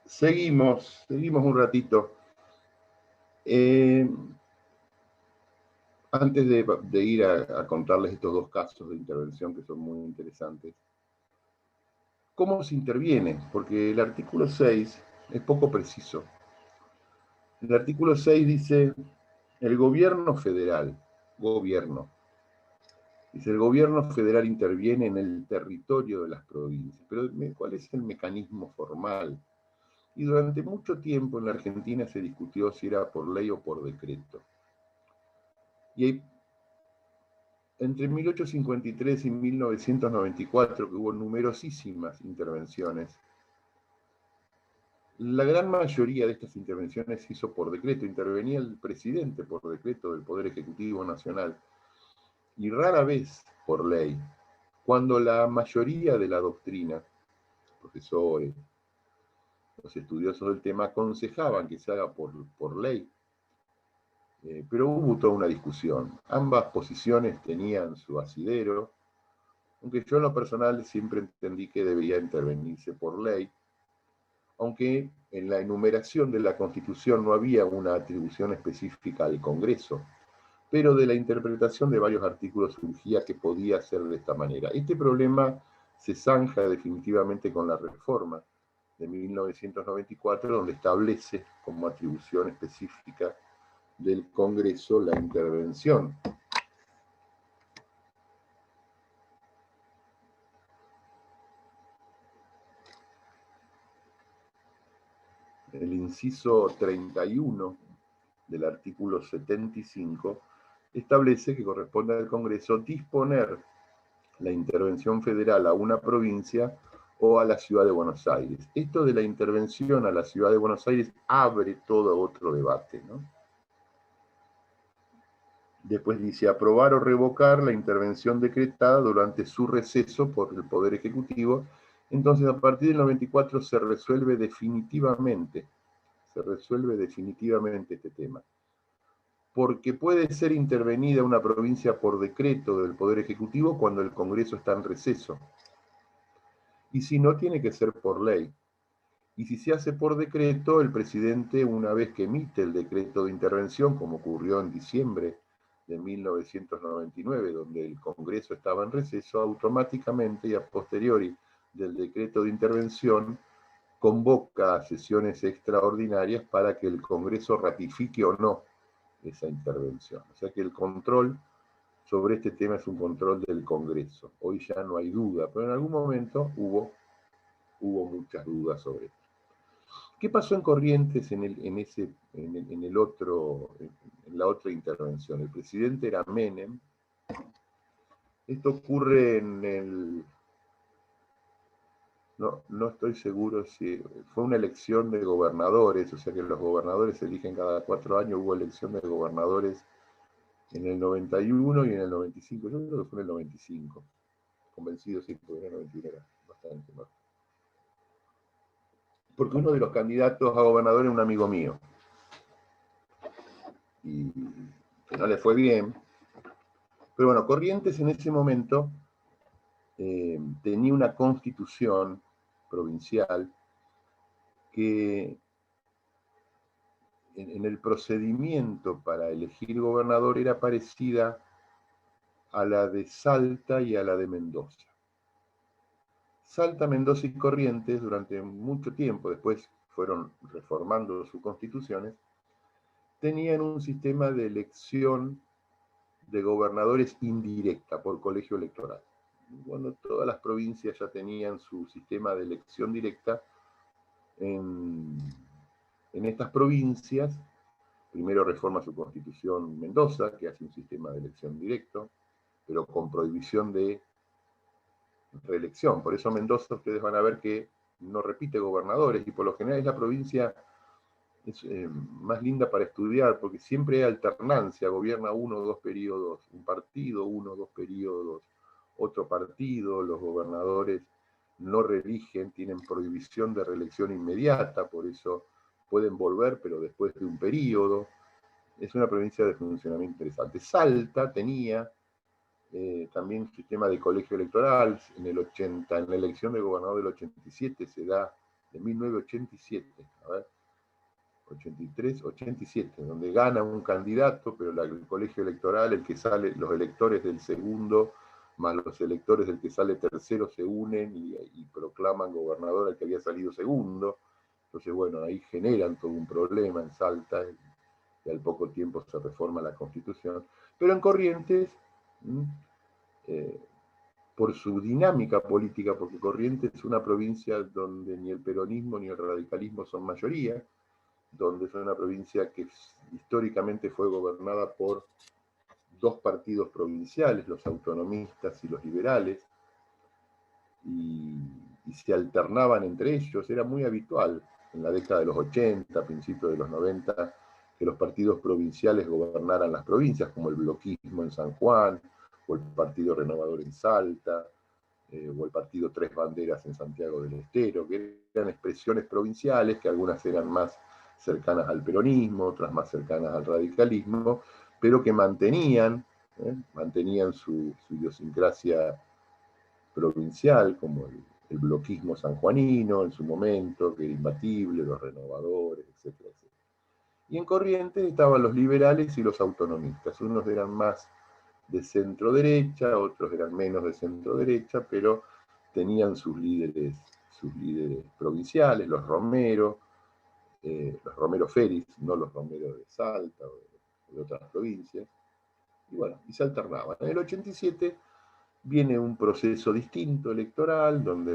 Seguimos un ratito. Antes de ir a contarles estos dos casos de intervención que son muy interesantes, ¿cómo se interviene? Porque el artículo 6 es poco preciso. El artículo 6 dice, el gobierno federal, dice, el gobierno federal interviene en el territorio de las provincias. Pero ¿cuál es el mecanismo formal? Y durante mucho tiempo en la Argentina se discutió si era por ley o por decreto. Y entre 1853 y 1994, que hubo numerosísimas intervenciones, la gran mayoría de estas intervenciones se hizo por decreto. Intervenía el presidente por decreto del Poder Ejecutivo Nacional y rara vez por ley, cuando la mayoría de la doctrina, profesores, los estudiosos del tema, aconsejaban que se haga por ley. Pero hubo toda una discusión. Ambas posiciones tenían su asidero, aunque yo en lo personal siempre entendí que debía intervenirse por ley, aunque en la enumeración de la Constitución no había una atribución específica al Congreso, pero de la interpretación de varios artículos surgía que podía ser de esta manera. Este problema se zanja definitivamente con la reforma de 1994, donde establece como atribución específica del Congreso la intervención. El inciso 31 del artículo 75 establece que corresponde al Congreso disponer la intervención federal a una provincia o a la ciudad de Buenos Aires. Esto de la intervención a la ciudad de Buenos Aires abre todo otro debate, ¿no? Después dice, aprobar o revocar la intervención decretada durante su receso por el Poder Ejecutivo. Entonces, a partir del 94 se resuelve definitivamente este tema. Porque puede ser intervenida una provincia por decreto del Poder Ejecutivo cuando el Congreso está en receso. Y si no, tiene que ser por ley. Y si se hace por decreto, el presidente, una vez que emite el decreto de intervención, como ocurrió en diciembre de 1999, donde el Congreso estaba en receso, automáticamente y a posteriori del decreto de intervención, convoca sesiones extraordinarias para que el Congreso ratifique o no esa intervención. O sea que el control sobre este tema es un control del Congreso. Hoy ya no hay duda, pero en algún momento hubo muchas dudas sobre esto. ¿Qué pasó en Corrientes en la otra intervención? El presidente era Menem. Esto ocurre no estoy seguro si fue una elección de gobernadores, o sea que los gobernadores se eligen cada 4 años, hubo elección de gobernadores en el 91 y en el 95, yo creo que fue en el 95, convencido, sí, porque en el 91 era bastante más. Porque uno de los candidatos a gobernador era un amigo mío, y que no le fue bien. Pero bueno, Corrientes en ese momento tenía una constitución provincial que en el procedimiento para elegir gobernador era parecida a la de Salta y a la de Mendoza. Salta, Mendoza y Corrientes durante mucho tiempo, después fueron reformando sus constituciones, tenían un sistema de elección de gobernadores indirecta por colegio electoral. Cuando todas las provincias ya tenían su sistema de elección directa, en estas provincias, primero reforma su constitución Mendoza, que hace un sistema de elección directo, pero con prohibición de reelección. Por eso Mendoza ustedes van a ver que no repite gobernadores, y por lo general es la provincia más linda para estudiar, porque siempre hay alternancia, gobierna 1 o 2 periodos un partido, 1 o 2 periodos otro partido, los gobernadores no reeligen, tienen prohibición de reelección inmediata, por eso pueden volver, pero después de un periodo. Es una provincia de funcionamiento interesante. Salta tenía también un sistema de colegio electoral. En el 80, en la elección de gobernador del 87 se da, de 1987, a ver, 83, 87, donde gana un candidato, pero el colegio electoral, el que sale, los electores del segundo, más los electores del que sale tercero se unen y proclaman gobernador al que había salido segundo. Entonces, bueno, ahí generan todo un problema en Salta, y al poco tiempo se reforma la Constitución. Pero en Corrientes, por su dinámica política, porque Corrientes es una provincia donde ni el peronismo ni el radicalismo son mayoría, donde es una provincia que históricamente fue gobernada por dos partidos provinciales, los autonomistas y los liberales, y se alternaban entre ellos. Era muy habitual en la década de los 80, principios de los 90, que los partidos provinciales gobernaran las provincias, como el bloquismo en San Juan, o el Partido Renovador en Salta, o el Partido Tres Banderas en Santiago del Estero, que eran expresiones provinciales, que algunas eran más cercanas al peronismo, otras más cercanas al radicalismo, pero que mantenían su idiosincrasia provincial, como el bloquismo sanjuanino en su momento, que era imbatible, los renovadores, etcétera, etcétera. Y en Corrientes estaban los liberales y los autonomistas. Unos eran más de centro derecha, otros eran menos de centro derecha, pero tenían sus líderes provinciales, los Romero Félix, no los Romero de Salta o de otras provincias, y bueno, y se alternaban. En el 87 viene un proceso distinto electoral, donde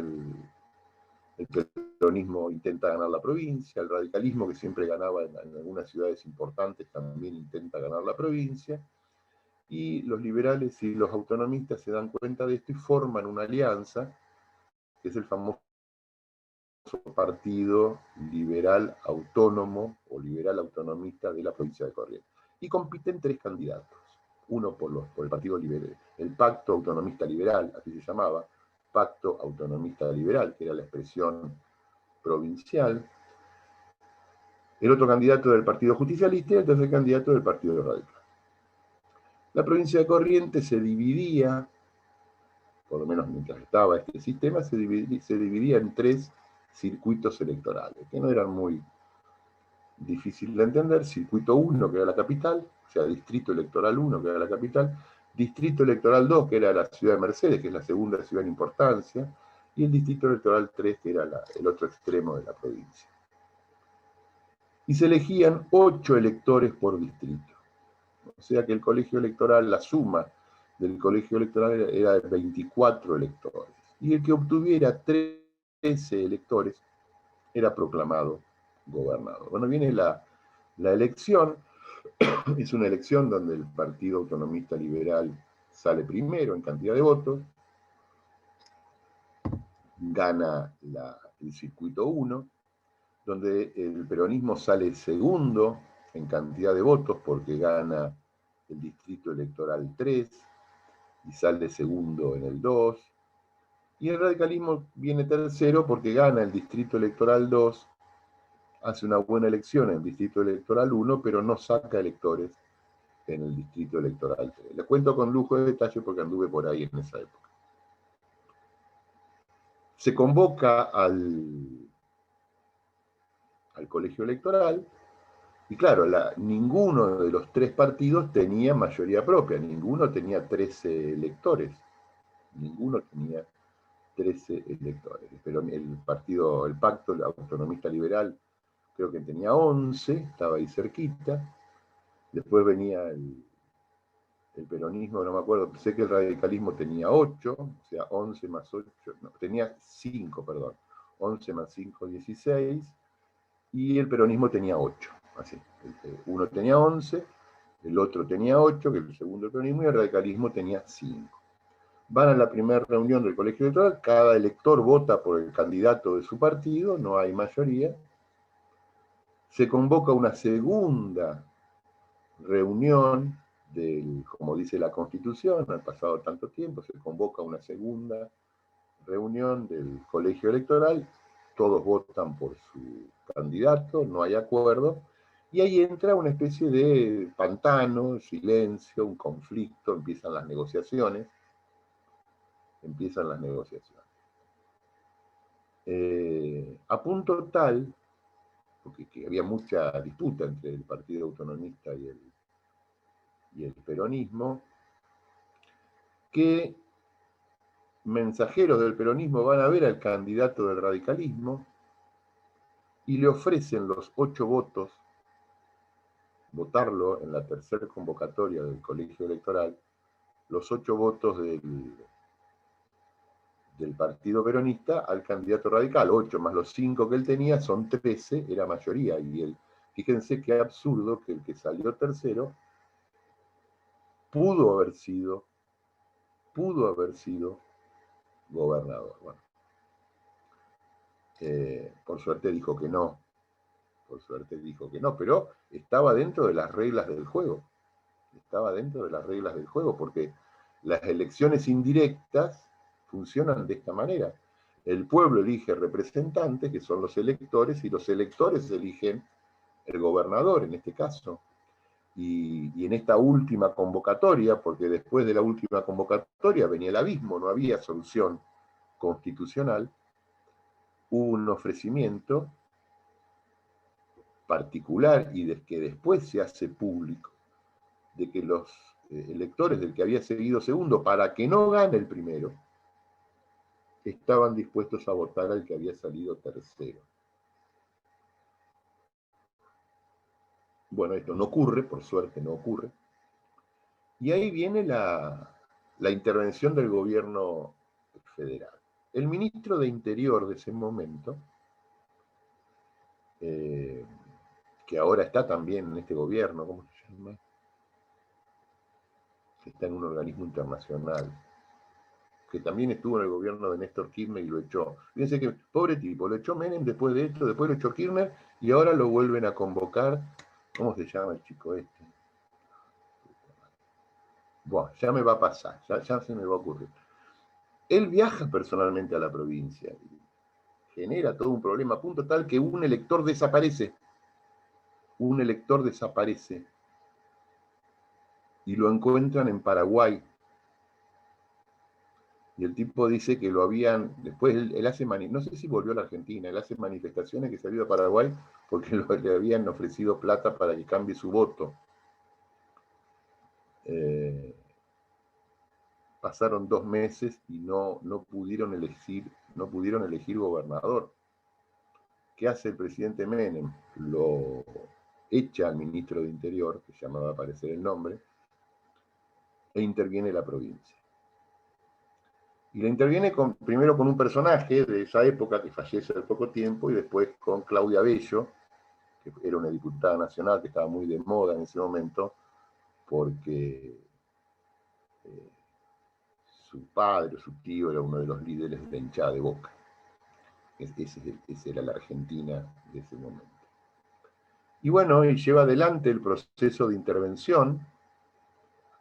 el peronismo intenta ganar la provincia, el radicalismo, que siempre ganaba en algunas ciudades importantes, también intenta ganar la provincia, y los liberales y los autonomistas se dan cuenta de esto y forman una alianza, que es el famoso Partido Liberal Autónomo o Liberal Autonomista de la provincia de Corrientes. Y compiten tres candidatos. Uno por el Partido Liberal, el Pacto Autonomista Liberal, así se llamaba, Pacto Autonomista Liberal, que era la expresión provincial. El otro candidato del Partido Justicialista y el tercer candidato del Partido Radical. La provincia de Corrientes se dividía, por lo menos mientras estaba este sistema, se dividía en tres circuitos electorales, que no eran muy difíciles de entender. Circuito 1, que era la capital, o sea, Distrito Electoral 1, que era la capital, Distrito Electoral 2, que era la ciudad de Mercedes, que es la segunda ciudad en importancia, y el Distrito Electoral 3, que era el otro extremo de la provincia. Y se elegían 8 electores por distrito. O sea que el colegio electoral, la suma del colegio electoral era de 24 electores. Y el que obtuviera 13 electores era proclamado gobernador. Bueno, viene la elección. Es una elección donde el Partido Autonomista Liberal sale primero en cantidad de votos, gana el circuito 1, donde el peronismo sale segundo en cantidad de votos porque gana el distrito electoral 3 y sale segundo en el 2, y el radicalismo viene tercero porque gana el distrito electoral 2, hace una buena elección en el distrito electoral 1, pero no saca electores en el distrito electoral 3. Les cuento con lujo de detalle porque anduve por ahí en esa época. Se convoca al colegio electoral, y claro, ninguno de los tres partidos tenía mayoría propia, ninguno tenía 13 electores, ninguno tenía 13 electores. Pero el Pacto Autonomista Liberal, creo que tenía 11, estaba ahí cerquita. Después venía el peronismo, no me acuerdo, sé que el radicalismo tenía 8, o sea, 11 más 8, no, tenía 5, perdón, 11 más 5, 16, y el peronismo tenía 8, así. Uno tenía 11, el otro tenía 8, que es el segundo peronismo, y el radicalismo tenía 5. Van a la primera reunión del colegio electoral, cada elector vota por el candidato de su partido, no hay mayoría. Se convoca una segunda reunión como dice la Constitución, han pasado tanto tiempo, se convoca una segunda reunión del colegio electoral, todos votan por su candidato, no hay acuerdo, y ahí entra una especie de pantano, silencio, un conflicto, empiezan las negociaciones. A punto tal, porque que había mucha disputa entre el Partido Autonomista y el peronismo, que mensajeros del peronismo van a ver al candidato del radicalismo y le ofrecen los 8 votos, votarlo en la tercera convocatoria del colegio electoral, los 8 votos del partido peronista al candidato radical. 8 más los 5 que él tenía son 13, era mayoría. Y fíjense qué absurdo que el que salió tercero pudo haber sido gobernador. Bueno, por suerte dijo que no, pero estaba dentro de las reglas del juego. Porque las elecciones indirectas funcionan de esta manera. El pueblo elige representantes, que son los electores, y los electores eligen el gobernador, en este caso. Y en esta última convocatoria, porque después de la última convocatoria venía el abismo, no había solución constitucional, hubo un ofrecimiento particular y que después se hace público, de que los electores del que había seguido segundo, para que no gane el primero, estaban dispuestos a votar al que había salido tercero. Bueno, esto no ocurre, por suerte no ocurre. Y ahí viene la intervención del gobierno federal. El ministro de Interior de ese momento, que ahora está también en este gobierno, ¿cómo se llama? Está en un organismo internacional, que también estuvo en el gobierno de Néstor Kirchner y lo echó. Fíjense que, pobre tipo, lo echó Menem después de esto, después lo echó Kirchner y ahora lo vuelven a convocar. ¿Cómo se llama el chico este? Bueno, ya me va a pasar, ya se me va a ocurrir. Él viaja personalmente a la provincia, genera todo un problema, a punto tal que un elector desaparece. Y lo encuentran en Paraguay. Y el tipo dice que lo habían, después él hace, no sé si volvió a la Argentina, él hace manifestaciones que salió a Paraguay porque le habían ofrecido plata para que cambie su voto. Pasaron 2 meses y no pudieron elegir gobernador. ¿Qué hace el presidente Menem? Lo echa al ministro de Interior, que ya me va a aparecer el nombre, e interviene la provincia. Y la interviene primero con un personaje de esa época que fallece al poco tiempo y después con Claudia Bello, que era una diputada nacional que estaba muy de moda en ese momento, porque su padre o su tío era uno de los líderes de la hinchada de Boca. Esa era la Argentina de ese momento. Y bueno, y lleva adelante el proceso de intervención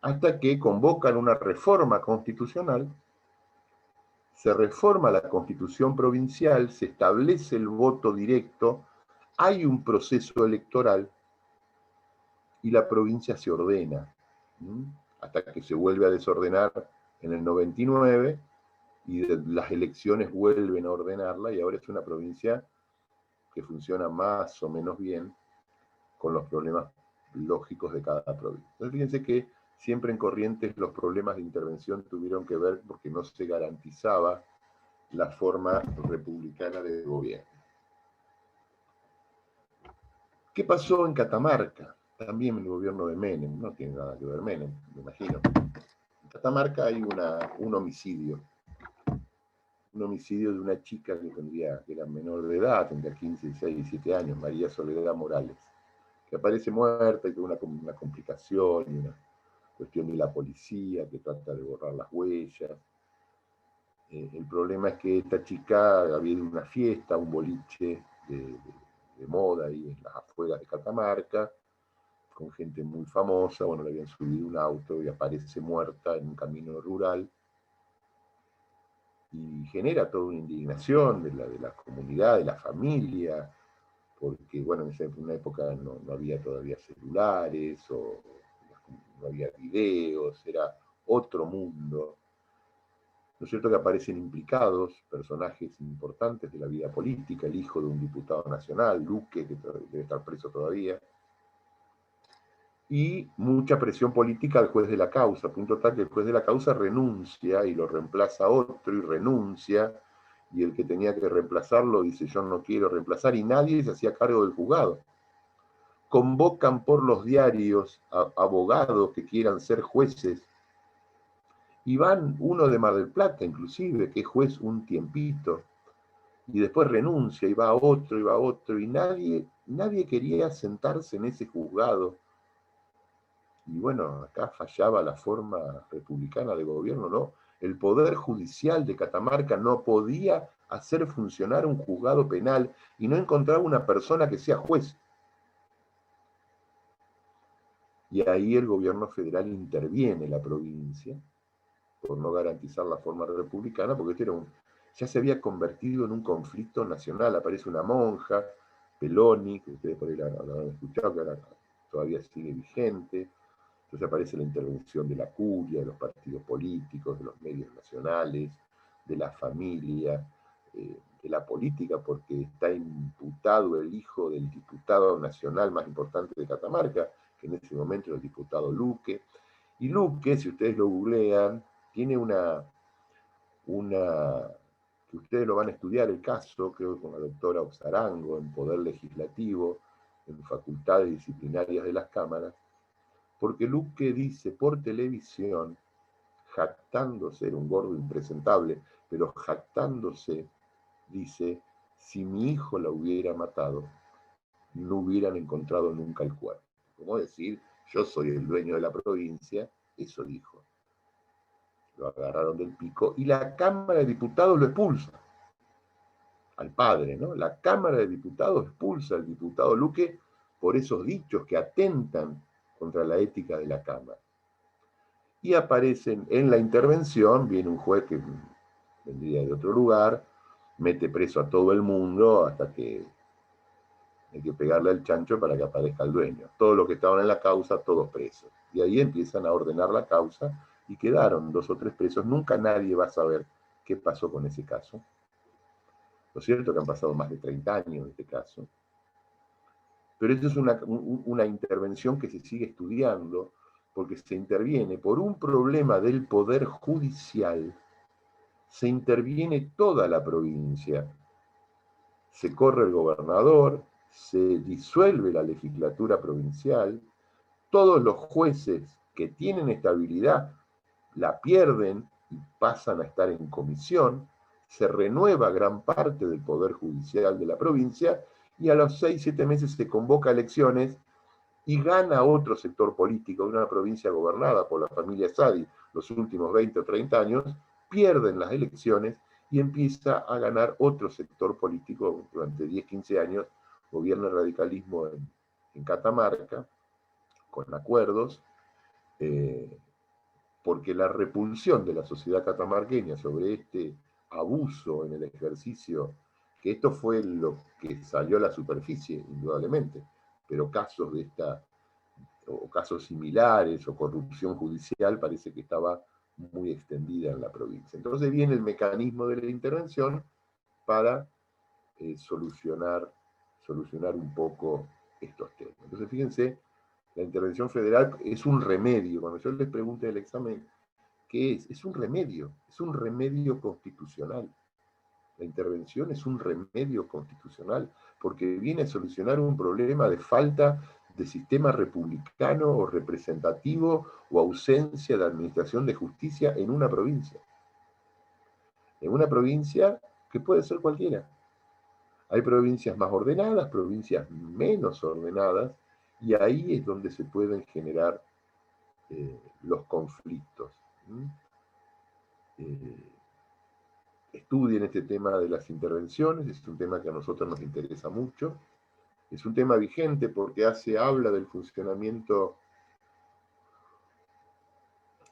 hasta que convocan una reforma constitucional, se reforma la constitución provincial, se establece el voto directo, hay un proceso electoral y la provincia se ordena, hasta que se vuelve a desordenar en el 99 y las elecciones vuelven a ordenarla y ahora es una provincia que funciona más o menos bien con los problemas lógicos de cada provincia. Entonces fíjense que siempre en Corrientes los problemas de intervención tuvieron que ver porque no se garantizaba la forma republicana de gobierno. ¿Qué pasó en Catamarca? También el gobierno de Menem, no tiene nada que ver Menem, me imagino. En Catamarca hay un homicidio de una chica que era menor de edad, tendría 15, 16, 17 años, María Soledad Morales, que aparece muerta y tuvo una complicación y una cuestión de la policía que trata de borrar las huellas. El problema es que esta chica había ido a una fiesta, un boliche de moda ahí en las afueras de Catamarca, con gente muy famosa. Bueno, le habían subido un auto y aparece muerta en un camino rural. y genera toda una indignación de la comunidad, de la familia, porque bueno, en una época no había todavía celulares, o no había videos, era otro mundo. ¿No es cierto que aparecen implicados personajes importantes de la vida política, el hijo de un diputado nacional, Luque, que debe estar preso todavía, y mucha presión política al juez de la causa, a punto tal que el juez de la causa renuncia y lo reemplaza otro y renuncia, y el que tenía que reemplazarlo dice yo no quiero reemplazar, y nadie se hacía cargo del juzgado. Convocan por los diarios a abogados que quieran ser jueces, y van uno de Mar del Plata inclusive, que es juez un tiempito, y después renuncia, y va otro, y nadie quería sentarse en ese juzgado. Y bueno, acá fallaba la forma republicana de gobierno, ¿no? El Poder Judicial de Catamarca no podía hacer funcionar un juzgado penal y no encontraba una persona que sea juez. Y ahí el gobierno federal interviene en la provincia por no garantizar la forma republicana, porque este ya se había convertido en un conflicto nacional. Aparece una monja, Peloni, que ustedes por ahí la habrán escuchado, que ahora todavía sigue vigente. Entonces aparece la intervención de la curia, de los partidos políticos, de los medios nacionales, de la familia, de la política, porque está imputado el hijo del diputado nacional más importante de Catamarca, que en ese momento era el diputado Luque. Y Luque, si ustedes lo googlean, tiene que ustedes lo van a estudiar el caso, creo que con la doctora Oxarango, en Poder Legislativo, en facultades disciplinarias de las cámaras, porque Luque dice por televisión, jactándose, era un gordo impresentable, pero jactándose, dice, si mi hijo la hubiera matado, no hubieran encontrado nunca el cuerpo. Como decir, yo soy el dueño de la provincia, eso dijo. Lo agarraron del pico y la Cámara de Diputados lo expulsa. Al padre, ¿no? La Cámara de Diputados expulsa al diputado Luque por esos dichos que atentan contra la ética de la Cámara. Y aparecen en la intervención, viene un juez que vendría de otro lugar, mete preso a todo el mundo hasta que hay que pegarle al chancho para que aparezca el dueño. Todos los que estaban en la causa, todos presos. Y ahí empiezan a ordenar la causa y quedaron 2 o 3 presos. Nunca nadie va a saber qué pasó con ese caso. Lo cierto es que han pasado más de 30 años de este caso. Pero esto es una intervención que se sigue estudiando porque se interviene por un problema del Poder Judicial, se interviene toda la provincia. Se corre el gobernador, se disuelve la legislatura provincial, todos los jueces que tienen estabilidad la pierden y pasan a estar en comisión, se renueva gran parte del Poder Judicial de la provincia y a los 6-7 meses se convoca elecciones y gana otro sector político de una provincia gobernada por la familia Sadi los últimos 20 o 30 años, pierden las elecciones y empieza a ganar otro sector político durante 10-15 años, gobierna el radicalismo en Catamarca, con acuerdos, porque la repulsión de la sociedad catamarqueña sobre este abuso en el ejercicio, que esto fue lo que salió a la superficie, indudablemente, pero casos de esta, o casos similares, o corrupción judicial, parece que estaba muy extendida en la provincia. Entonces viene el mecanismo de la intervención para solucionar un poco estos temas. Entonces fíjense, la intervención federal es un remedio. Cuando yo les pregunte en el examen, ¿qué es? Es un remedio constitucional. La intervención es un remedio constitucional, porque viene a solucionar un problema de falta de sistema republicano o representativo o ausencia de administración de justicia en una provincia. En una provincia que puede ser cualquiera. Hay provincias más ordenadas, provincias menos ordenadas, y ahí es donde se pueden generar los conflictos. Estudien este tema de las intervenciones, es un tema que a nosotros nos interesa mucho, es un tema vigente porque habla del funcionamiento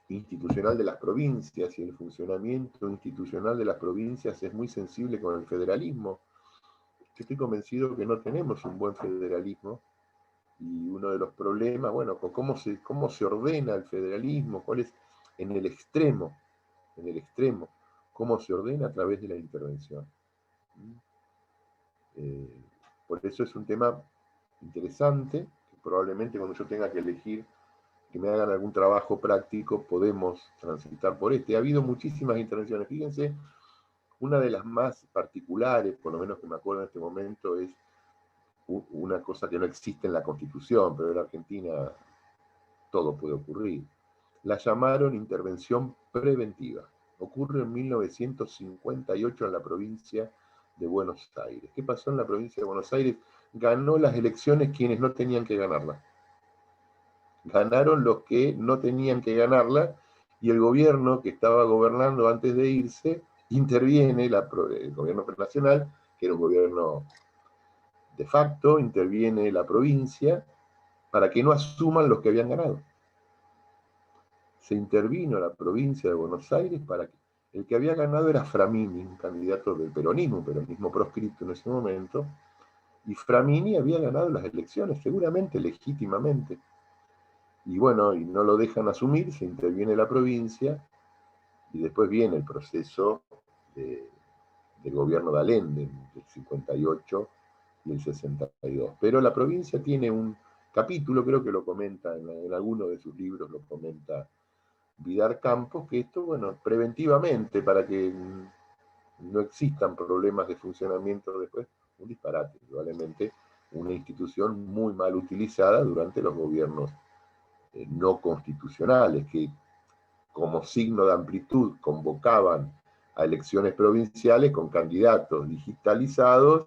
institucional de las provincias, y el funcionamiento institucional de las provincias es muy sensible con el federalismo. Yo estoy convencido que no tenemos un buen federalismo, y uno de los problemas, bueno, cómo se ordena el federalismo, cuál es en el extremo, cómo se ordena a través de la intervención. Por eso es un tema interesante, que probablemente cuando yo tenga que elegir, que me hagan algún trabajo práctico, podemos transitar por este. Ha habido muchísimas intervenciones. Fíjense, una de las más particulares, por lo menos que me acuerdo en este momento, es una cosa que no existe en la Constitución, pero en la Argentina todo puede ocurrir. La llamaron intervención preventiva. Ocurre en 1958 en la provincia de Buenos Aires. ¿Qué pasó en la provincia de Buenos Aires? Ganó las elecciones quienes no tenían que ganarlas. Ganaron los que no tenían que ganarla, y el gobierno que estaba gobernando antes de irse interviene, el gobierno nacional, que era un gobierno de facto, interviene la provincia para que no asuman los que habían ganado. Se intervino a la provincia de Buenos Aires para que el que había ganado era Framini, un candidato del peronismo, un peronismo proscripto en ese momento, y Framini había ganado las elecciones, seguramente legítimamente. Y bueno, y no lo dejan asumir, se interviene la provincia, y después viene el proceso del gobierno de Allende, del 58 y el 62. Pero la provincia tiene un capítulo, creo que lo comenta en alguno de sus libros, lo comenta Vidar Campos, que esto, bueno, preventivamente, para que no existan problemas de funcionamiento después, un disparate, probablemente una institución muy mal utilizada durante los gobiernos no constitucionales, que como signo de amplitud convocaban a elecciones provinciales con candidatos digitalizados,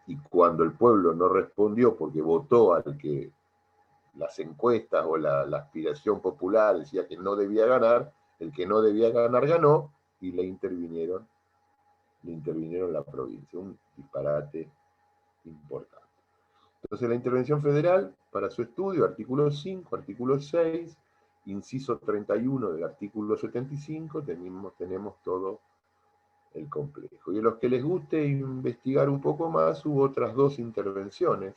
y cuando el pueblo no respondió porque votó al que las encuestas o la aspiración popular decía que no debía ganar, el que no debía ganar ganó, y le intervinieron la provincia, un disparate importante. Entonces la intervención federal, para su estudio, artículo 5, artículo 6, inciso 31 del artículo 75, tenemos todo el complejo. Y a los que les guste investigar un poco más, hubo otras dos intervenciones.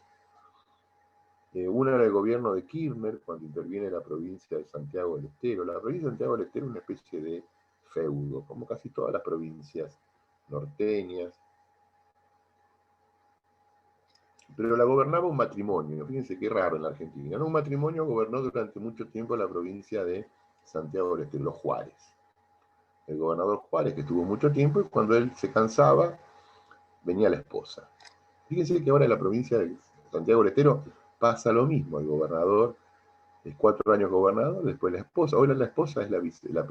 Una era el gobierno de Kirchner, cuando interviene la provincia de Santiago del Estero. La provincia de Santiago del Estero es una especie de feudo, como casi todas las provincias norteñas. Pero la gobernaba un matrimonio, fíjense qué raro en la Argentina. ¿No? Un matrimonio gobernó durante mucho tiempo la provincia de Santiago del Estero, los Juárez. El gobernador Juárez, que estuvo mucho tiempo, y cuando él se cansaba, venía la esposa. Fíjense que ahora en la provincia de Santiago del Estero pasa lo mismo. El gobernador es 4 años gobernador, después la esposa. Ahora la esposa es la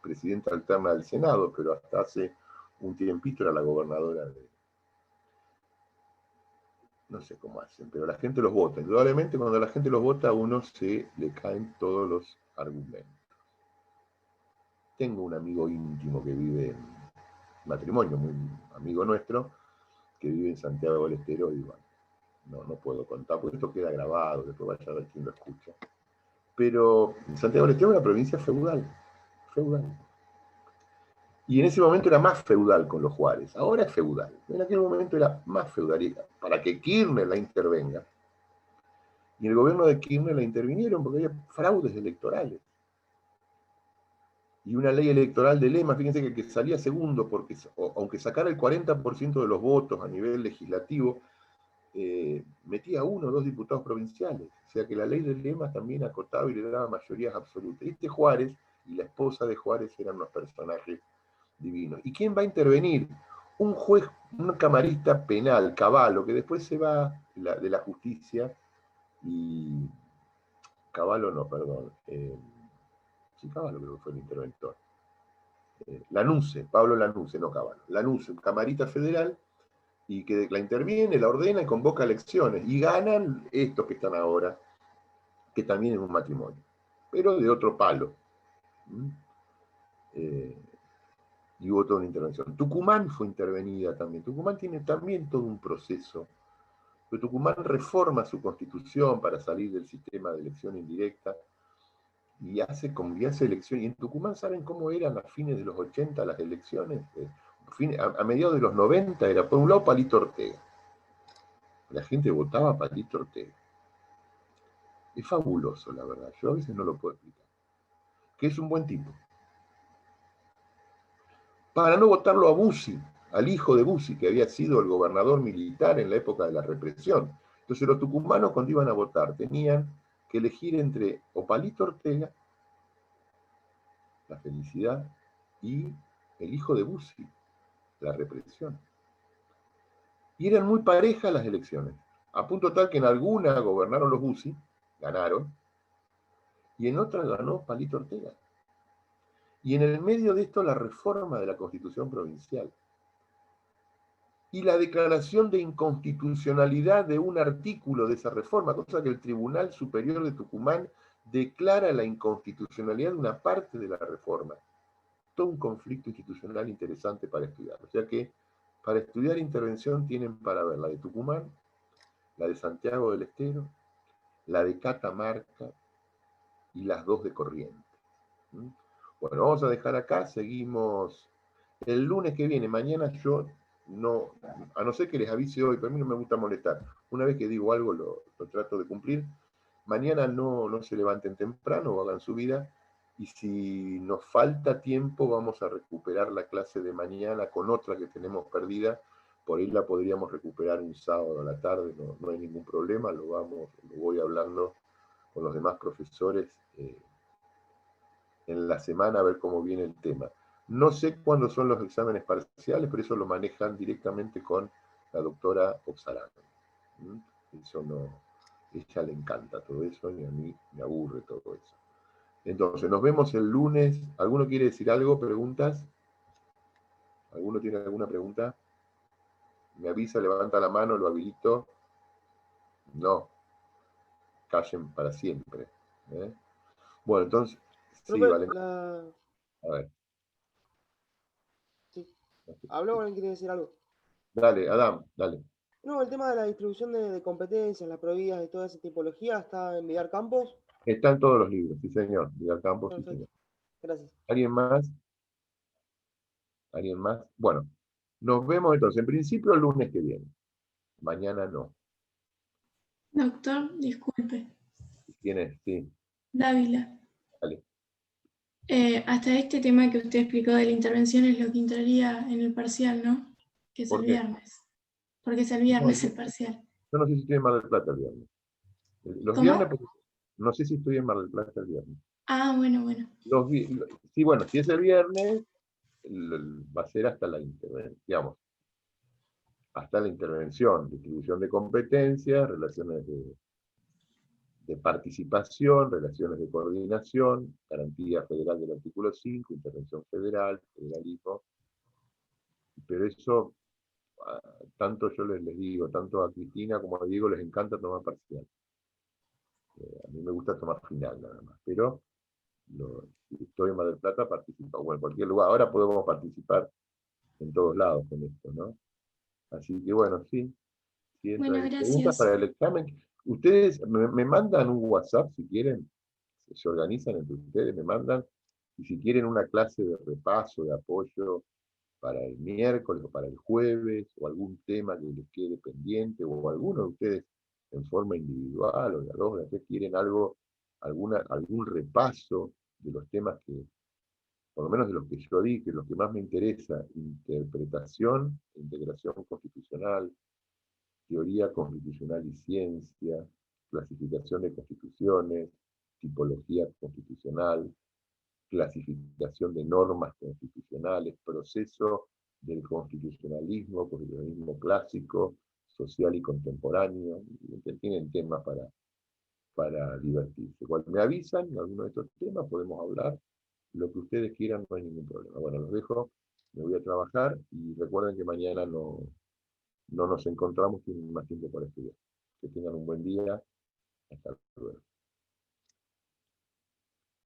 presidenta alterna del Senado, pero hasta hace un tiempito era la gobernadora de... No sé cómo hacen, pero la gente los vota. Indudablemente cuando la gente los vota a uno se le caen todos los argumentos. Tengo un amigo íntimo que vive en matrimonio, muy amigo nuestro, que vive en Santiago del Estero, y bueno, no puedo contar, porque esto queda grabado, después vaya a ver quién lo escucha. Pero Santiago del Estero es una provincia feudal. Y en ese momento era más feudal con los Juárez, ahora es feudal. En aquel momento era más feudal, para que Kirchner la intervenga. Y el gobierno de Kirchner la intervinieron porque había fraudes electorales. Y una ley electoral de Lema, fíjense que el que salía segundo, porque aunque sacara el 40% de los votos a nivel legislativo, metía 1 o 2 diputados provinciales. O sea que la ley de Lema también acotaba y le daba mayorías absolutas. Este Juárez y la esposa de Juárez eran unos personajes divinos. ¿Y quién va a intervenir? Un juez, un camarista penal, Cavallo, que después se va de la justicia, y... Cavallo no, perdón. Sí, Cavallo creo que fue el interventor. Lanuse, Pablo Lanuse, no Cavallo. Lanuse, un camarista federal, y que la interviene, la ordena y convoca elecciones. Y ganan estos que están ahora, que también es un matrimonio, pero de otro palo. Y hubo toda una intervención. Tucumán fue intervenida también. Tucumán tiene también todo un proceso. Pero Tucumán reforma su constitución para salir del sistema de elección indirecta, y hace elecciones. Y en Tucumán, ¿saben cómo eran a fines de los 80 las elecciones? A mediados de los 90 era, por un lado, Palito Ortega. La gente votaba a Palito Ortega. Es fabuloso, la verdad. Yo a veces no lo puedo explicar. Que es un buen tipo. Para no votarlo a Bussi, al hijo de Bussi, que había sido el gobernador militar en la época de la represión. Entonces los tucumanos, cuando iban a votar, tenían que elegir entre o Palito Ortega, la felicidad, y el hijo de Bussi, la represión. Y eran muy parejas las elecciones, a punto tal que en alguna gobernaron los Bussi, ganaron, y en otras ganó Palito Ortega. Y en el medio de esto la reforma de la Constitución provincial. Y la declaración de inconstitucionalidad de un artículo de esa reforma, cosa que el Tribunal Superior de Tucumán declara la inconstitucionalidad de una parte de la reforma. Todo un conflicto institucional interesante para estudiar. O sea que para estudiar intervención tienen para ver la de Tucumán, la de Santiago del Estero, la de Catamarca y las dos de Corrientes. Bueno, vamos a dejar acá, seguimos el lunes que viene. Mañana yo no, a no ser que les avise hoy, pero a mí no me gusta molestar. Una vez que digo algo lo trato de cumplir. Mañana no se levanten temprano o hagan su vida. Y si nos falta tiempo, vamos a recuperar la clase de mañana con otra que tenemos perdida. Por ahí la podríamos recuperar un sábado a la tarde, no hay ningún problema. Lo voy hablando con los demás profesores en la semana a ver cómo viene el tema. No sé cuándo son los exámenes parciales, pero eso lo manejan directamente con la doctora Oxarán. Eso no, ella le encanta todo eso y a mí me aburre todo eso. Entonces, nos vemos el lunes. ¿Alguno quiere decir algo? ¿Preguntas? ¿Alguno tiene alguna pregunta? Me avisa, levanta la mano, lo habilito. No. Callen para siempre. ¿Eh? Bueno, entonces, sí, Profe, vale. A ver. Sí. ¿Habló o alguien quiere decir algo? Dale, Adam, dale. No, el tema de la distribución de competencias, las providas de toda esa tipología está en Villar Campos. Están todos los libros, sí señor. Miguel Campos, sí señor. Perfecto, gracias. ¿Alguien más? ¿Alguien más? Bueno, nos vemos entonces, en principio el lunes que viene. Mañana no. Doctor, disculpe. ¿Quién es? Sí, Dávila. dale. Hasta este tema que usted explicó de la intervención es lo que entraría en el parcial, ¿no? Que es el ¿Por qué? viernes. Porque es el No, viernes el parcial. yo no sé si estoy en Mar del Plata el viernes. Los viernes, ¿Cómo? no sé si estoy en Mar del Plata el viernes. Ah, bueno, bueno. Sí, bueno, si es el viernes, va a ser hasta la intervención, digamos, hasta la intervención, distribución de competencias, relaciones de participación, relaciones de coordinación, garantía federal del artículo 5, intervención federal, federalismo, pero eso, tanto yo les digo, tanto a Cristina como a Diego les encanta tomar parcial. A mí me gusta tomar final nada más, pero si estoy en Mar del Plata participo, o en cualquier lugar, ahora podemos participar en todos lados con esto, ¿no? Así que bueno, sí entra Bueno, ahí. Preguntas gracias. para el examen. Ustedes me mandan un WhatsApp si quieren, se organizan entre ustedes, me mandan, y si quieren una clase de repaso, de apoyo para el miércoles o para el jueves, o algún tema que les quede pendiente, o alguno de ustedes en forma individual, o de a dos, de tres, quieren algo, algún repaso de los temas que, por lo menos de los que yo di, que es lo que más me interesa, interpretación, integración constitucional, teoría constitucional y ciencia, clasificación de constituciones, tipología constitucional, clasificación de normas constitucionales, proceso del constitucionalismo clásico, social y contemporáneo. Tienen temas para divertirse. Cuando me avisan alguno de estos temas, podemos hablar. Lo que ustedes quieran, no hay ningún problema. Bueno, los dejo, me voy a trabajar y recuerden que mañana no nos encontramos, tienen más tiempo para estudiar. Que tengan un buen día. Hasta luego.